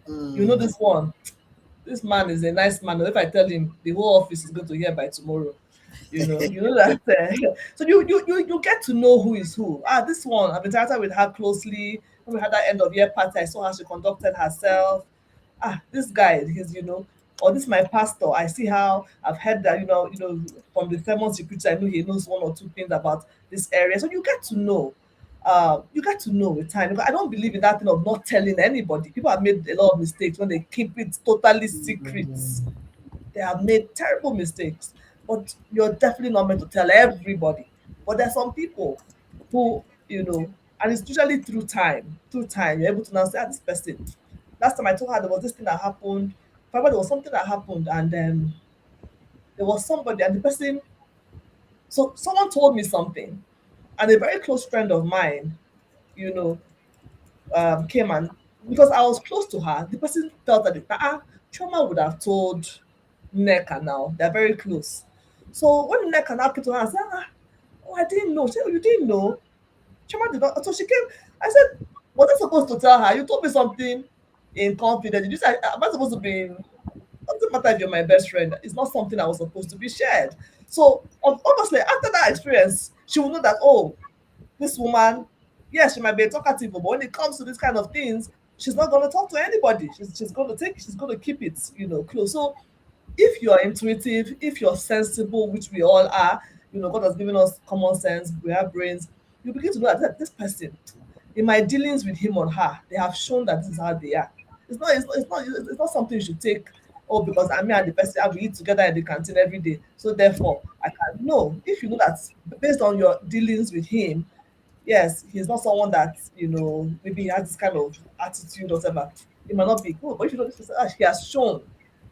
You know Mm. this one. This man is a nice man. If I tell him, the whole office is going to hear by tomorrow. You know that. So you get to know who is who. This one I've interacted with her closely. When we had that end of year party, I saw how she conducted herself. This guy, or this my pastor. I see how I've heard that from the sermons he preached. I know he knows one or two things about this area. So you get to know. You get to know with time. Because I don't believe in that thing of not telling anybody. People have made a lot of mistakes when they keep it totally secret. Mm. They have made terrible mistakes, but you're definitely not meant to tell everybody. But there's some people who, and it's usually through time. Through time, you're able to now say, this person. Last time I told her there was this thing that happened. However, there was something that happened, and there was somebody, and the person. So someone told me something, and a very close friend of mine, you know, came and because I was close to her, the person felt that Choma would have told Neka now. They're very close. So when Neka now came to her and said, oh, I didn't know. She said, oh, you didn't know? Choma did not. So she came. I said, was I supposed to tell her? You told me something in confidence. You said, am I supposed to be in? Doesn't matter if you're my best friend. It's not something that was supposed to be shared. So obviously, after that experience, she will know that, oh, this woman, yes, she might be a talkative, but when it comes to this kind of things, she's not going to talk to anybody. She's going to keep it, close. So if you're intuitive, if you're sensible, which we all are, God has given us common sense, we have brains, you begin to know that this person, in my dealings with him or her, they have shown that this is how they are. It's not something you should take, oh, because I mean, and the person, and we eat together in the canteen every day. So therefore, I can't. No, if you know that based on your dealings with him, yes, he's not someone that, maybe he has this kind of attitude or whatever. It might not be good, but if you know this person, he has shown,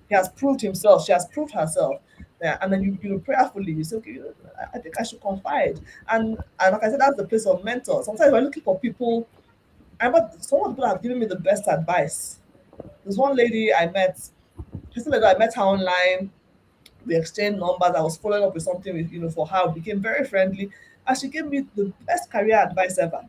he has proved himself, she has proved herself. Yeah, and then you prayerfully, you say, okay, I think I should confide. And like I said, that's the place of mentor. Sometimes we're looking for people. Some of the people have given me the best advice. There's one lady I met, just like I met her online. We exchanged numbers. I was following up with something with, for her. We became very friendly. And she gave me the best career advice ever.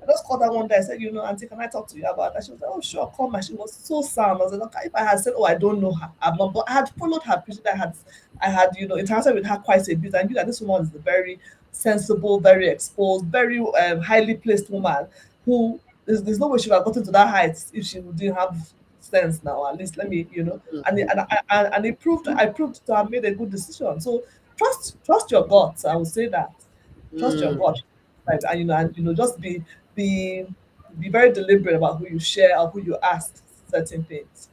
I just called her one day. I said, Auntie, can I talk to you about that? She was like, oh, sure, come. And she was so sound. I was like, okay, if I had said, oh, I don't know her, I've not, but I had followed her page. I had, interacted with her quite a bit. I knew that this woman is a very sensible, very exposed, very highly placed woman who there's no way she would have gotten to that height if she didn't have sense now. At least let me, I proved to have made a good decision. So trust your guts. I would say that trust your Mm. gut, right? And just be Be very deliberate about who you share or who you ask certain things.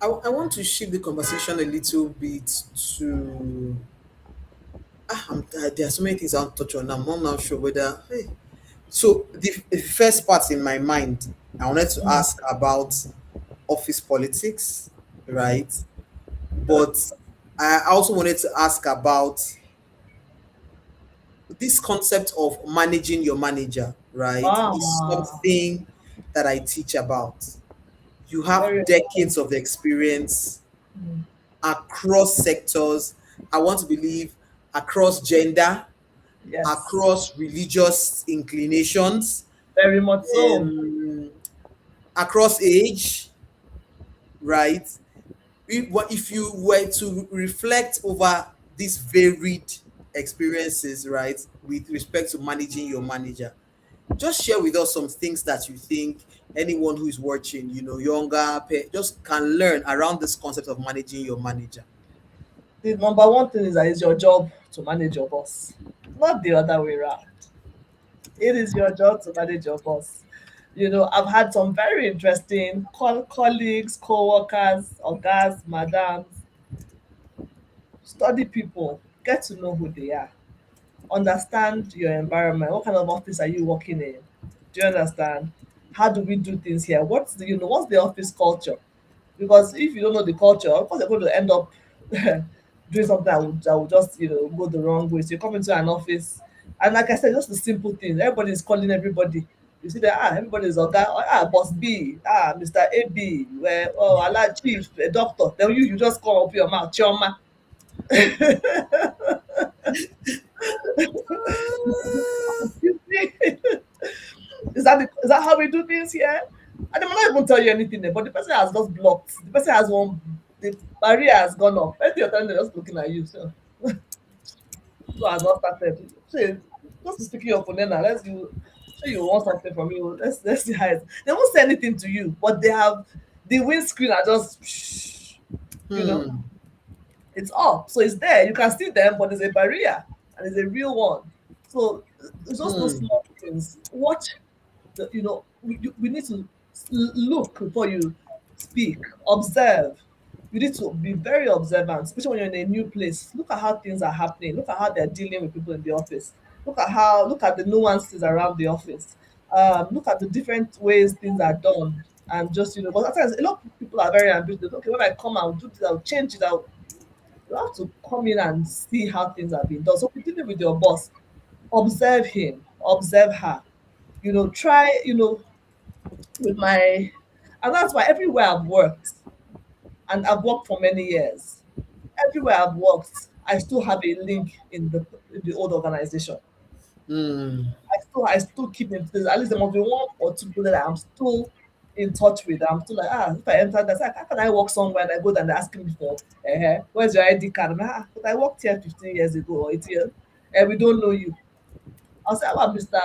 I want to shift the conversation a little bit to there are so many things I'll touch on. I'm not now sure whether so the first part in my mind, I wanted to Mm. ask about office politics, right? But I also wanted to ask about this concept of managing your manager, right? Is Ah, something that I teach about. You have very decades of experience mm, across sectors. I want to believe across gender, yes, across religious inclinations, very much so. um, across age, right? If you were to reflect over these varied experiences, right, with respect to managing your manager, just share with us some things that you think anyone who is watching, younger, just can learn around this concept of managing your manager. The number one thing is that it's your job to manage your boss, not the other way around. It is your job to manage your boss. I've had some very interesting colleagues, co-workers, ogas, madams, study people, get to know who they are, understand your environment. What kind of office are you working in? Do you understand? How do we do things here? What's the office culture? Because if you don't know the culture, of course you're going to end up doing something that would just go the wrong way. So you come into an office, and like I said, just the simple things. Everybody is calling everybody. You see that everybody is Oga, boss B, Mr. AB, where Allah chief, a doctor. Then you just come up your mouth, Chioma. Excuse me. Is that how we do things here? And they might not even tell you anything there, but the person has just blocked. The person has one, the barrier has gone up. Every you're telling, they're just looking at you. So has not started. So just speaking your phone now, let's you sure you want something from you. Let's see how they won't say anything to you, but they have the windscreen are just you know, Hmm. it's up. So it's there. You can see them, but there's a barrier and it's a real one. So it's just those Hmm. small things. Watch we need to look before you speak, observe. You need to be very observant, especially when you're in a new place. Look at how things are happening. Look at how they're dealing with people in the office. Look at the nuances around the office. Look at the different ways things are done. And just, because sometimes a lot of people are very ambitious. Okay, when I come, I'll do this, I'll change it. You have to come in and see how things are being done. So, if you're dealing with your boss, observe him, observe her. Try, with my, and that's why everywhere I've worked, and I've worked for many years, everywhere I've worked, I still have a link in the old organization. Hmm. I still keep in touch. At least there must be one or two people that I'm still in touch with. I'm still like, if I enter that's like, how can I work somewhere and I go there and they're asking me for where's your ID card? I'm like, but I worked here 15 years ago or 8 years, and we don't know you. I'll say, how about Mr.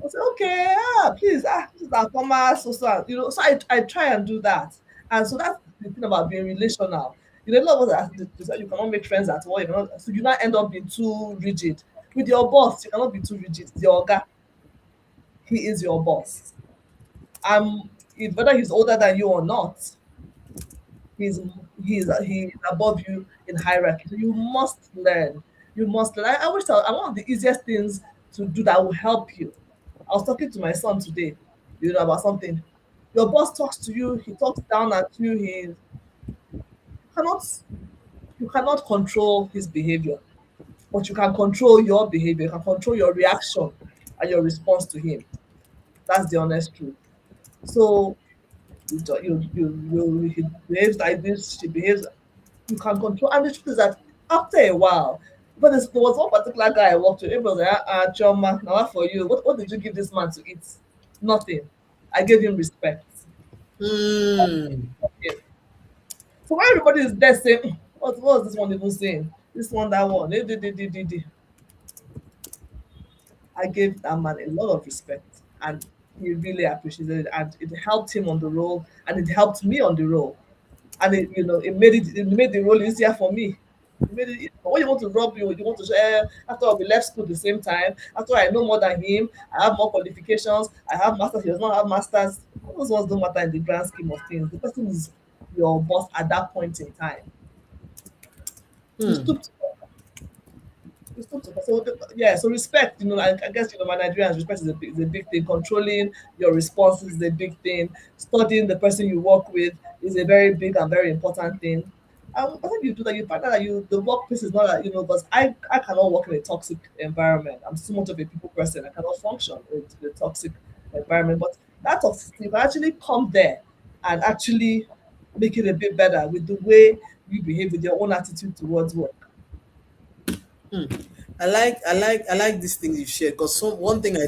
I say, okay, please, this is our former so. So I try and do that. And so that's the thing about being relational. A lot of us decide you cannot make friends at all. So you not end up being too rigid. With your boss, you cannot be too rigid. The Oga, he is your boss. Whether he's older than you or not, he's he's above you in hierarchy. So you must learn. You must learn. I always tell, one of the easiest things to do that will help you. I was talking to my son today, about something. Your boss talks to you, he talks down at you, cannot you cannot control his behavior, but you can control your behavior, you can control your reaction and your response to him. That's the honest truth. So he behaves like this, she behaves, you can control. And the truth is that after a while, but there was one particular guy I worked with. Everybody was like, Choma, now what for you? What did you give this man to eat? Nothing. I gave him respect. Hmm. Okay. So when everybody is there saying, what was this one even saying? This one, that one. I gave that man a lot of respect and he really appreciated it and it helped him on the role and it helped me on the role. And it made the role easier for me. You made it, but when you want to rub you want to say, after all, we left school the same time. After all, I know more than him. I have more qualifications. I have masters. He does not have masters. All those ones don't matter in the grand scheme of things. The person is your boss at that point in time. You Hmm. stoop to so yeah, so respect, I guess my Nigerians, respect is a big thing. Controlling your responses is a big thing. Studying the person you work with is a very big and very important thing. I think you do that, you find out that the workplace is not that, because I cannot work in a toxic environment. I'm so much of a people person. I cannot function with the toxic environment. But that toxicity, if I actually come there and actually make it a bit better with the way you behave, with your own attitude towards work. Hmm. I like these things you shared, because some one thing I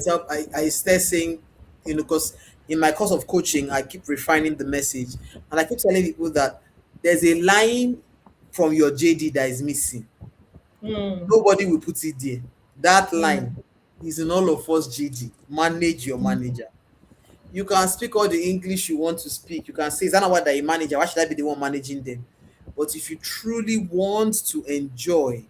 start saying, because in my course of coaching I keep refining the message, and I keep telling people that there's a line from your JD that is missing. Mm, Nobody will put it there. That line mm, is in all of us JD. Manage your manager. You can speak all the English you want to speak. You can say, is that not what they're a manager? Why should I be the one managing them? But if you truly want to enjoy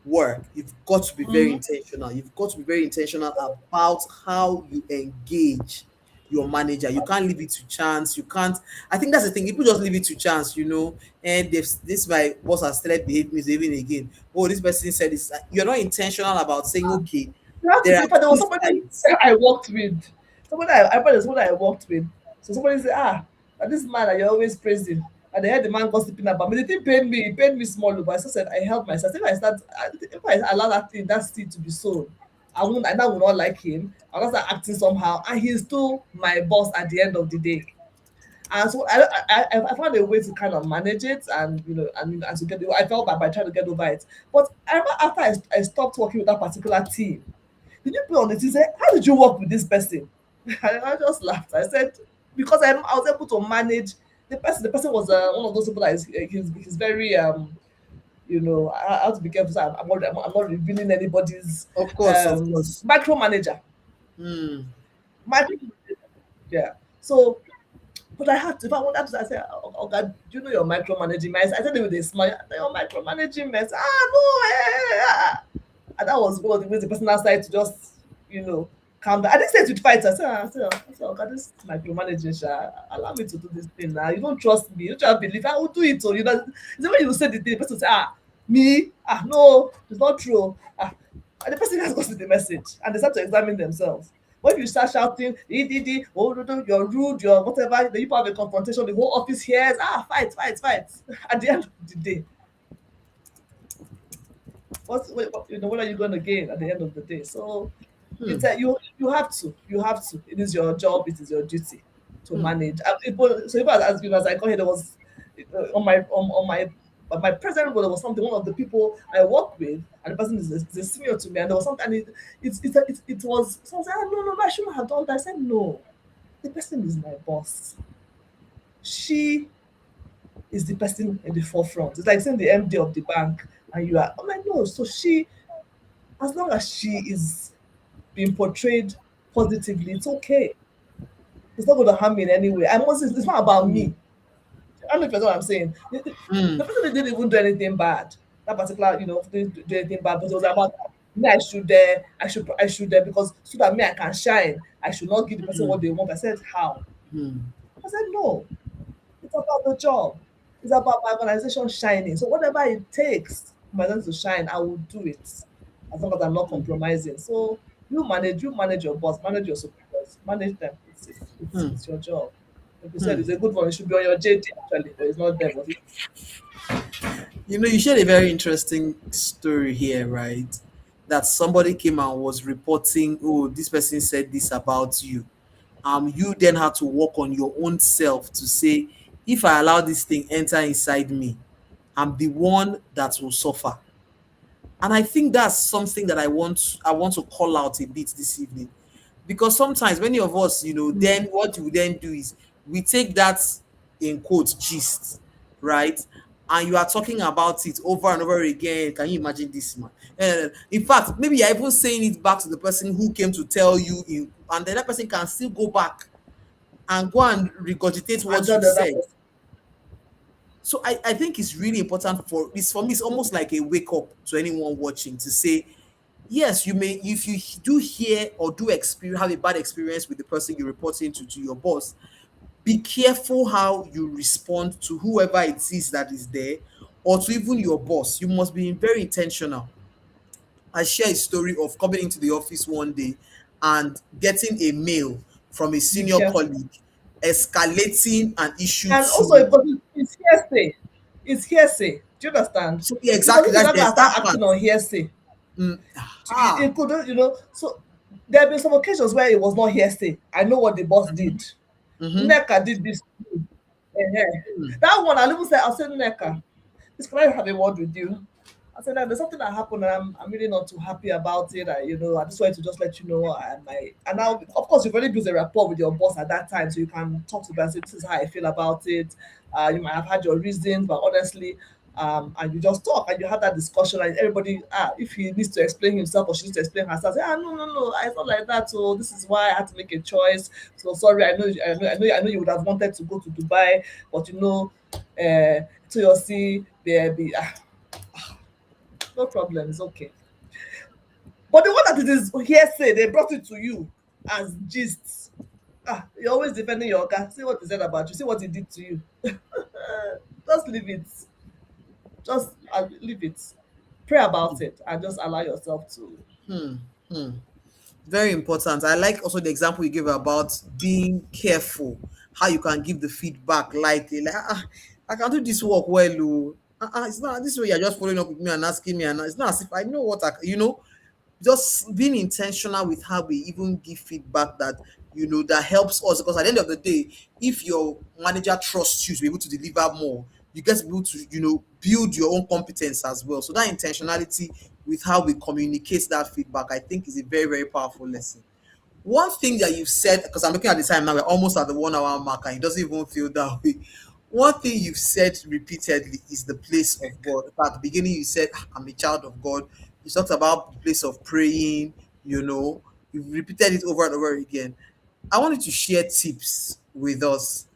work, you've got to be very mhm. intentional. You've got to be very intentional about how you engage your manager. You can't leave it to chance. You can't. I think that's the thing. People just leave it to chance, And this my boss has started behaving misbehaving again. Oh, this person said this. You're not intentional about saying, okay, You have to there be. are In fact, there was two somebody sides. I worked with. Somebody I thought somebody I worked with. So somebody said, this man that you're always praising. And they heard the man gossiping about me. They didn't pay me. He paid me small, but I still said I helped myself. If I allow that seed to be sown, I now will not like him. I'll not start acting somehow. And he's still my boss at the end of the day. And so I found a way to kind of manage it, and and to get I felt bad by trying to get over it. But I remember after I stopped working with that particular team, did you put on it? He said, how did you work with this person? I just laughed. I said, because I was able to manage the person. The person was one of those people that he's very I have to be careful. So I'm not revealing anybody's Of course, of course. micromanager. Hmm. Micro, yeah. So, but I had to. If I wanted to, I said, "Oh God, do you know you're micromanaging mess?" I said it with a smile. You're micromanaging mess. No, and that was one of the ways the person outside to just, you know, calm down. I didn't say to fight. I said, oh God, this micromanaging, allow me to do this thing now. You don't trust me. You don't believe I will do it. So it's when you say the thing, the person say, me, no, it's not true. And the person has gotten the message, and they start to examine themselves. When you start shouting, oh, no, no, you're rude, you're whatever, then you have a confrontation, the whole office hears, fight, fight, fight. At the end of the day, what are you going to gain at the end of the day? So Hmm. it's you have to. It is your job. It is your duty to Hmm. manage. So as I got here, there was on my present role, there was something. One of the people I work with, and the person is a senior to me, and there was something. And it was. So I was like, no, no, no, I shouldn't have done that. I said, no, the person is my boss. She is the person in the forefront. It's like saying the MD of the bank, and you are. I'm like, no. So as long as she is being portrayed positively, it's okay. It's not going to harm me in any way. It's not about Hmm. me. I don't know if you know what I'm saying. The Hmm. person didn't even do anything bad. That particular, didn't do anything bad, but it was about me. I should because so that me I can shine. I should not give the person Hmm. what they want. I said how? Hmm. I said no. It's about the job. It's about my organization shining. So whatever it takes for my organization to shine, I will do it as long as I'm not compromising. So you manage your boss, manage your superiors, manage them. Hmm. It's your job. Like you said, Hmm. it's a good one. It should be on your JD actually, but it's not there. But You shared a very interesting story here, right? That somebody came and was reporting, oh, this person said this about you. You then had to work on your own self to say, if I allow this thing enter inside me, I'm the one that will suffer. And I think that's something that I want to call out a bit this evening. Because sometimes many of us, then what we then do is we take that in quotes gist, right? And you are talking about it over and over again. Can you imagine this man? In fact, maybe you're even saying it back to the person who came to tell you, and then that person can still go back and go and regurgitate and what tell you the other said. person. So I think it's really important for this, for me it's almost like a wake up to anyone watching to say, yes, you may, if you do hear or do experience, have a bad experience with the person you're reporting to your boss, be careful how you respond to whoever it is that is there, or to even your boss. You must be very intentional. I share a story of coming into the office one day and getting a mail from a Be senior careful. colleague escalating an issue And also, to, because it's hearsay. It's hearsay. Do you understand? so yeah, Because exactly, if you're that's, not there's gonna that start part. acting on hearsay, Ah. it couldn't, So there have been some occasions where it was not hearsay. I know what the boss did. Mm-hmm. Neka did this. That one, I'll say, Neka, this can I have a word with you? I said, there's something that happened and I'm really not too happy about it. I just wanted to just let you know. And now, of course, you've already built a rapport with your boss at that time, so you can talk to them and say, this is how I feel about it. You might have had your reasons, but honestly, and you just talk and you have that discussion, and everybody, if he needs to explain himself or she needs to explain herself, say, no, no, no, it's not like that. So this is why I had to make a choice. So sorry, I know you would have wanted to go to Dubai, but to your see, there be no problem, it's okay. But the one that it is hearsay, they brought it to you as gist. You're always defending your guy. See what he said about you. See what he did to you. Just leave it. Just leave it. Pray about it and just allow yourself to. Hmm. Hmm. Very important. I like also the example you gave about being careful, how you can give the feedback lightly. Like, I can do this work well. Oh. It's not this way. You're just following up with me and asking me, and it's not as if I know what just being intentional with how we even give feedback that that helps us, because at the end of the day, if your manager trusts you to be able to deliver more, you get to be able to build your own competence as well. So that intentionality with how we communicate that feedback, I think, is a very, very powerful lesson. One thing that you've said, because I'm looking at the time now, we're almost at the 1 hour mark and it doesn't even feel that way. One thing you've said repeatedly is the place of God. At the beginning, you said, I'm a child of God. You talked about the place of praying, you've repeated it over and over again. I wanted to share tips with us,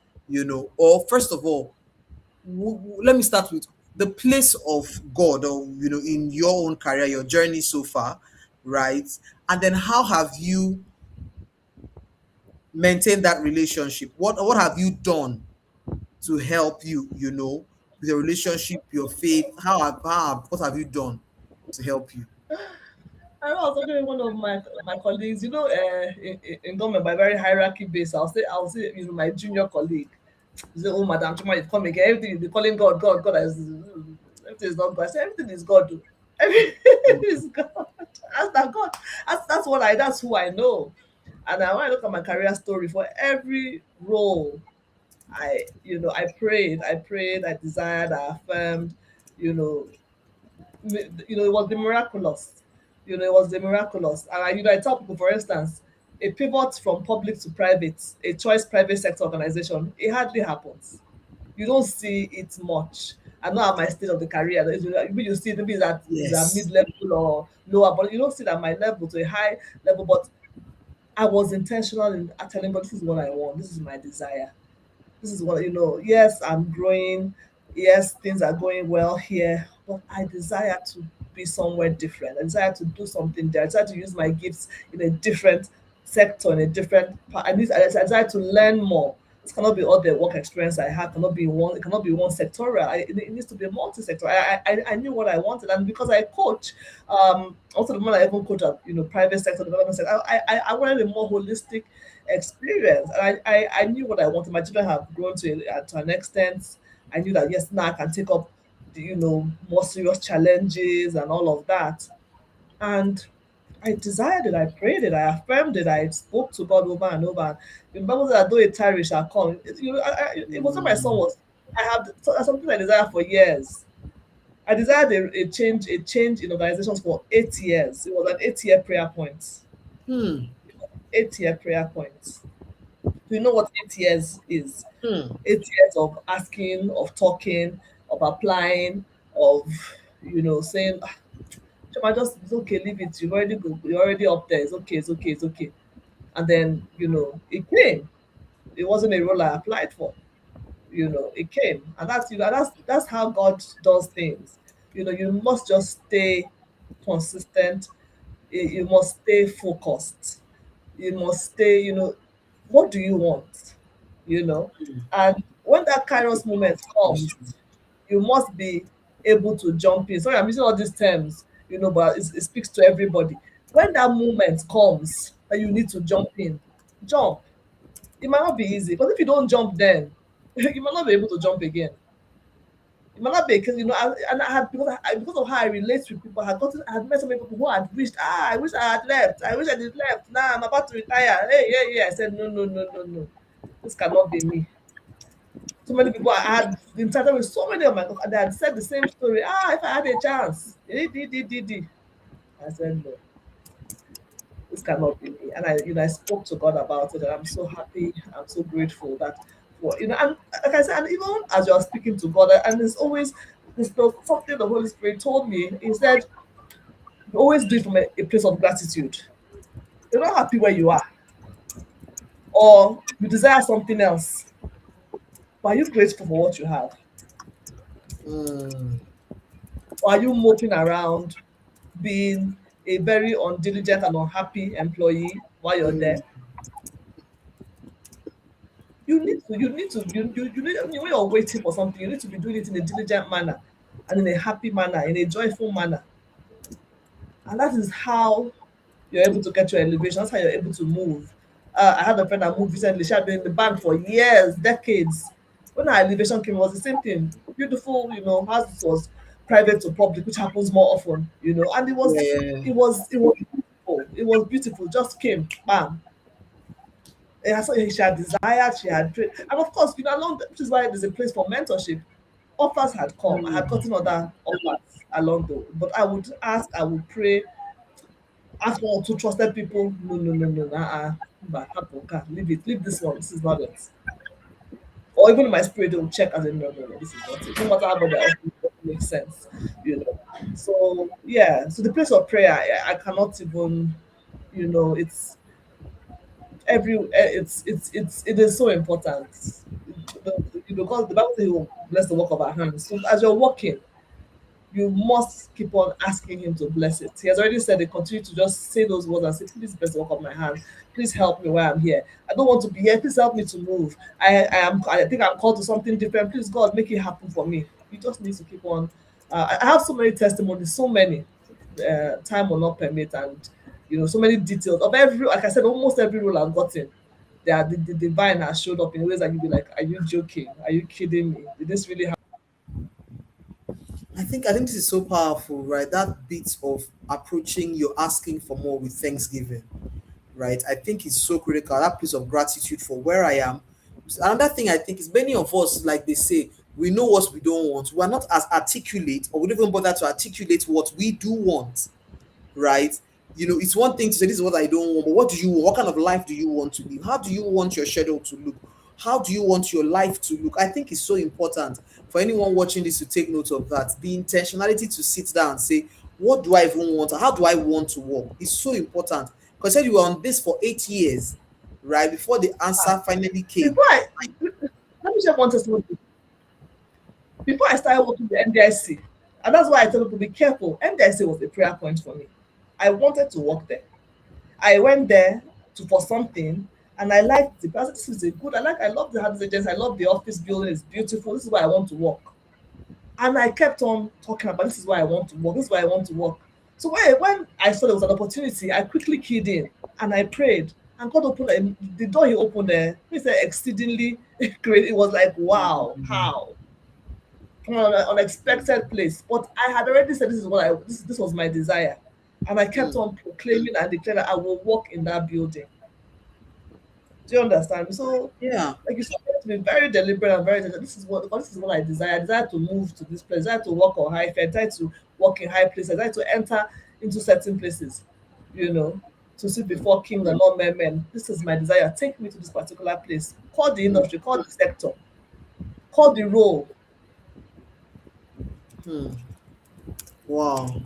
or first of all, let me start with the place of God, or in your own career, your journey so far, right? And then how have you maintain that relationship? What have you done to help you, with your relationship, your faith? What have you done to help you? I know I was talking with one of my colleagues, in government by very hierarchy based. I'll say, my junior colleague. He said, oh, Madam Chuma, you come again. Everything you're calling God, God, God. Everything is not God. I said, everything is God. Oh. Everything is God. That's that God. That's who I know. And when I look at my career story, for every role, I prayed, I desired, I affirmed, you know, it was the miraculous. It was the miraculous. And I tell people, for instance, a pivot from public to private, a choice private sector organization, it hardly happens. You don't see it much. I'm not at my stage of the career. Maybe you see it, maybe it's at Yes. mid level or lower, but you don't see that my level to a high level. But I was intentional in telling, but this is what I want. This is my desire. This is what yes, I'm growing. Yes, things are going well here, but I desire to be somewhere different. I desire to do something there. I desire to use my gifts in a different sector, in a different part. I desire to learn more. This cannot be all the work experience I have. Cannot be one. It cannot be one sectorial. It needs to be multi-sector. I knew what I wanted, and because I coach, also the moment I even coach at private sector, development sector, I wanted a more holistic experience. And I knew what I wanted. My children have grown to an extent. I knew that yes, now I can take up more serious challenges and all of that. And I desired it, I prayed it, I affirmed it, I spoke to God over and over. The Bible says that though a tarry shall come. It was when my son Mm. was. I have something I desired for years. I desired a change in organizations for 8 years. It was an 8 year prayer point. Hmm. 8 year prayer point. Do you know what 8 years is? Hmm. 8 years of asking, of talking, of applying, of saying, Chuma, just it's okay, leave it. You're already up there. It's okay, it's okay, it's okay. And then, it came. It wasn't a role I applied for. it came. And that's how God does things. You must just stay consistent. You must stay focused. You must stay, what do you want? You know, and when that Kairos moment That's comes, true. you must be able to jump in. Sorry, I'm using all these terms, but it speaks to everybody. When that moment comes that you need to jump in, jump. It might not be easy, but if you don't jump then, you might not be able to jump again. It might not be because and I had because of how I relate with people, I had met so many people who had wished, I wish I had left. I wish I did left. Now I'm about to retire. Hey, yeah, yeah. I said, no, no, no, no, no. This cannot be me. So many people I had interacted with so many of my they had said the same story. If I had a chance. I said no, this cannot be me. And I spoke to God about it, and I'm so happy, I'm so grateful that for and like I said, and even as you're speaking to God, and there's always there's something the Holy Spirit told me. He said, you always do it from a place of gratitude. You're not happy where you are, or you desire something else, but are you grateful for what you have? Mm, Or are you moping around being a very undiligent and unhappy employee while you're there? mm, You need, when you're waiting for something, you need to be doing it in a diligent manner and in a happy manner, in a joyful manner. And that is how you're able to get your elevation. That's how you're able to move. I had a friend that moved recently. She had been in the bank for years, decades. When her elevation came, it was the same thing. Beautiful, hers was private to public, which happens more often, and yeah. it was beautiful. It was beautiful. Just came, bam. She had desired, she had prayed. And of course, which is why there's a place for mentorship. Offers had come. I had Mm, gotten other offers along the way. But I would ask, I would pray, ask one or two trusted people. No, no, no, no, leave it, leave this one. This is not it. Or even in my spirit, they will check as a no, no, no, this is not it. No matter how much they're offering, it doesn't make sense, you know. So yeah, so the place of prayer, I cannot even, it's it is so important. Because the Bible says He will bless the work of our hands. So as you're working, you must keep on asking Him to bless it. He has already said they continue to just say those words and say, please bless the work of my hands. Please help me while I'm here. I don't want to be here. Please help me to move. I think I'm called to something different. Please God make it happen for me. You just need to keep on. I have so many testimonies, so many. Time will not permit, and so many details of every. Like I said, almost every role I've gotten. The divine has showed up in ways that you'd be like, are you joking? Are you kidding me? Did this really happen? I think this is so powerful, right? That bit of approaching you're asking for more with thanksgiving, right? I think it's so critical. That place of gratitude for where I am. Another thing I think is many of us, like they say, we know what we don't want. We are not as articulate, or we don't even bother to articulate what we do want, right? It's one thing to say this is what I don't want, but what do you want? What kind of life do you want to live? How do you want your schedule to look? How do you want your life to look? I think it's so important for anyone watching this to take note of that. The intentionality to sit down and say, what do I even want? How do I want to work? It's so important. Because I said you were on this for 8 years, right? Before the Ah, answer finally came. before I let me share one testimony. Before I started working with NDIC, and that's why I tell people be careful. NDIC was a prayer point for me. I wanted to work there. I went there for something, and I liked the person. This is a good. I love the house agents. I love the office building. It's beautiful. This is where I want to work. And I kept on talking about this is why I want to work. This is why I want to work. So when I saw there was an opportunity, I quickly keyed in and I prayed. And God opened the door. He opened there. He said exceedingly great. It was like wow, how from an unexpected place. But I had already said this was my desire, and I kept Mm, on proclaiming and declaring that I will walk in that building. Do you understand? So, yeah. like you said, you have to be very deliberate and very this is what I desire. I desire to move to this place. I desire to work on high I desire to work in high places. I desire to enter into certain places, you know, to sit before kings and not men. This is my desire. Take me to this particular place. Call the Mm, industry, call the sector, call the role. mm. Wow.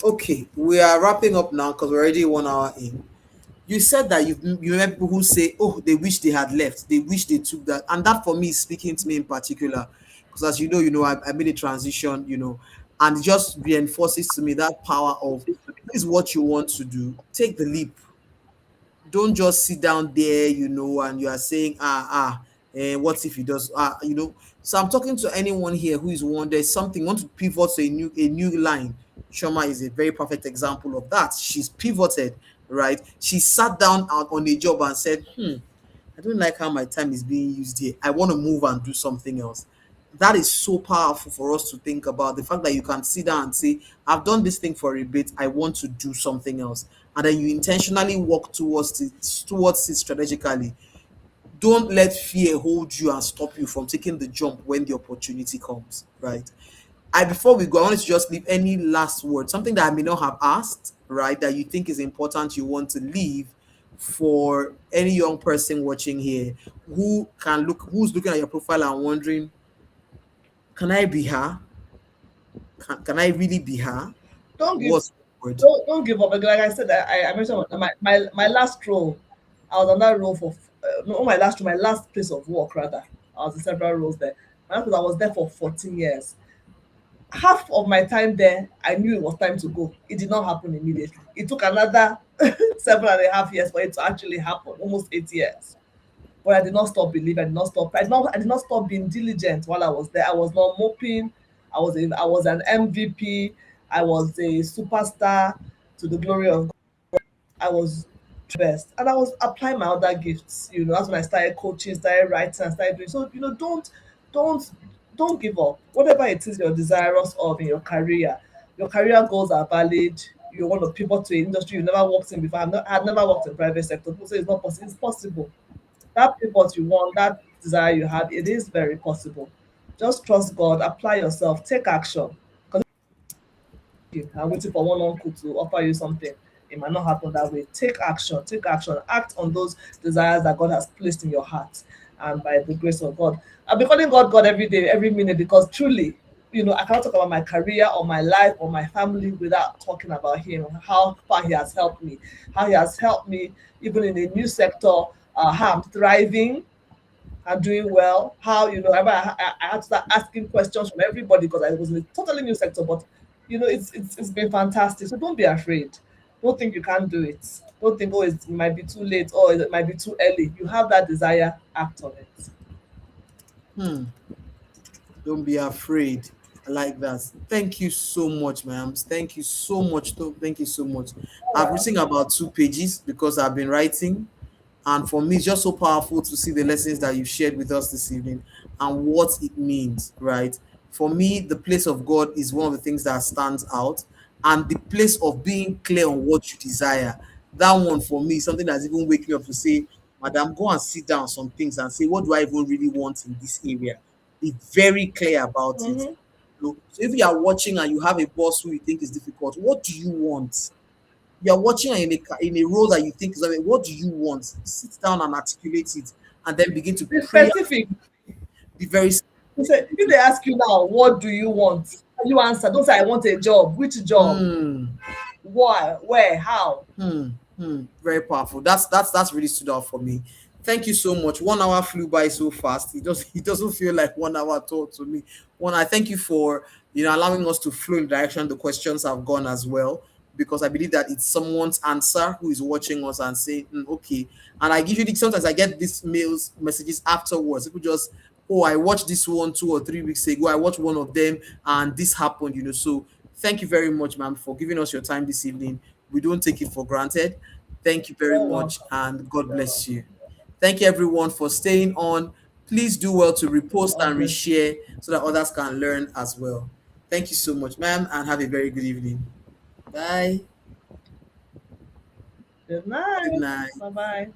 Okay, we are wrapping up now because we're already 1 hour in. You said that you remember people who say, "Oh, they wish they had left. They wish they took that," and that for me is speaking to me in particular, because as I made a transition, and it just reinforces to me that power of, this is what you want to do. Take the leap. Don't just sit down there, and you are saying, what if he does, So I'm talking to anyone here who is one, there's something, want to pivot to a new line. Shoma is a very perfect example of that. She's pivoted, right? She sat down on a job and said, I don't like how my time is being used here. I want to move and do something else. That is so powerful for us to think about. The fact that you can sit down and say, I've done this thing for a bit, I want to do something else. And then you intentionally walk towards it strategically. Don't let fear hold you and stop you from taking the jump when the opportunity comes, right? Before we go, I wanted to just leave any last word, something that I may not have asked, right? That you think is important, you want to leave for any young person watching here who's looking at your profile and wondering, can I be her? Can I really be her? Don't give What's the word? don't give up. Like I said, I mentioned my last role. I was on that role for no, my last place of work rather. I was in several roles there. I was there for 14 years. Half of my time there, I knew it was time to go. It did not happen immediately. It took another 7.5 years for it to actually happen, almost 8 years. But I did not stop believing. I did not stop being diligent while I was there. I was not moping. I was an MVP. I was a superstar to the glory of God. I was best. And I was applying my other gifts. That's when I started coaching, started writing, and started doing so, don't don't give up. Whatever it is you're desirous of in your career goals are valid. You want to pivot to an industry you never worked in before. I had never worked in private sector. People say it's not possible. It's possible. That pivot you want, that desire you have, it is very possible. Just trust God, apply yourself, take action. Because I'm waiting for one uncle to offer you something. It might not happen that way. Take action, act on those desires that God has placed in your heart. And by the grace of God, I'll be calling God every day, every minute, because truly, I cannot talk about my career or my life or my family without talking about Him, how far He has helped me, how He has helped me even in a new sector, how I'm thriving and doing well. How I had to start asking questions from everybody because I was in a totally new sector. But it's been fantastic. So don't be afraid. Don't think you can't do it. Don't think it might be too late or it might be too early. You have that desire, act on it. Hmm. Don't be afraid. I like that. Thank you so much, ma'am. Thank you so much. Thank you so much. I've written about 2 pages because I've been writing. And for me, it's just so powerful to see the lessons that you've shared with us this evening and what it means, right? For me, the place of God is one of the things that stands out, and the place of being clear on what you desire. That one for me is something that's even waking up to say, Madam, go and sit down on some things and say, what do I even really want in this area? Be very clear about it. Mm-hmm. So if you are watching and you have a boss who you think is difficult, what do you want? You're watching in a role that you think is, what do you want? Sit down and articulate it, and then begin to Be pray. specific. Be very You say, if they ask you now, what do you want? You answer. Don't say I want a job. Which job? hmm, Why? Where? How? very powerful. That's really stood out for me. Thank you so much. 1 hour flew by so fast. It doesn't feel like 1 hour at all to me. I thank you for allowing us to flow in the direction the questions have gone as well, because I believe that it's someone's answer who is watching us and saying, okay. And I usually sometimes I get these messages afterwards. People just, oh, I watched this one 2 or 3 weeks ago. I watched one of them and this happened. So thank you very much, ma'am, for giving us your time this evening. We don't take it for granted. Thank you very You're much, welcome. and God bless you. Thank you, everyone, for staying on. Please do well to repost God and bless. reshare so that others can learn as well. Thank you so much, ma'am, and have a very good evening. Bye. Good Good night. night. Bye bye.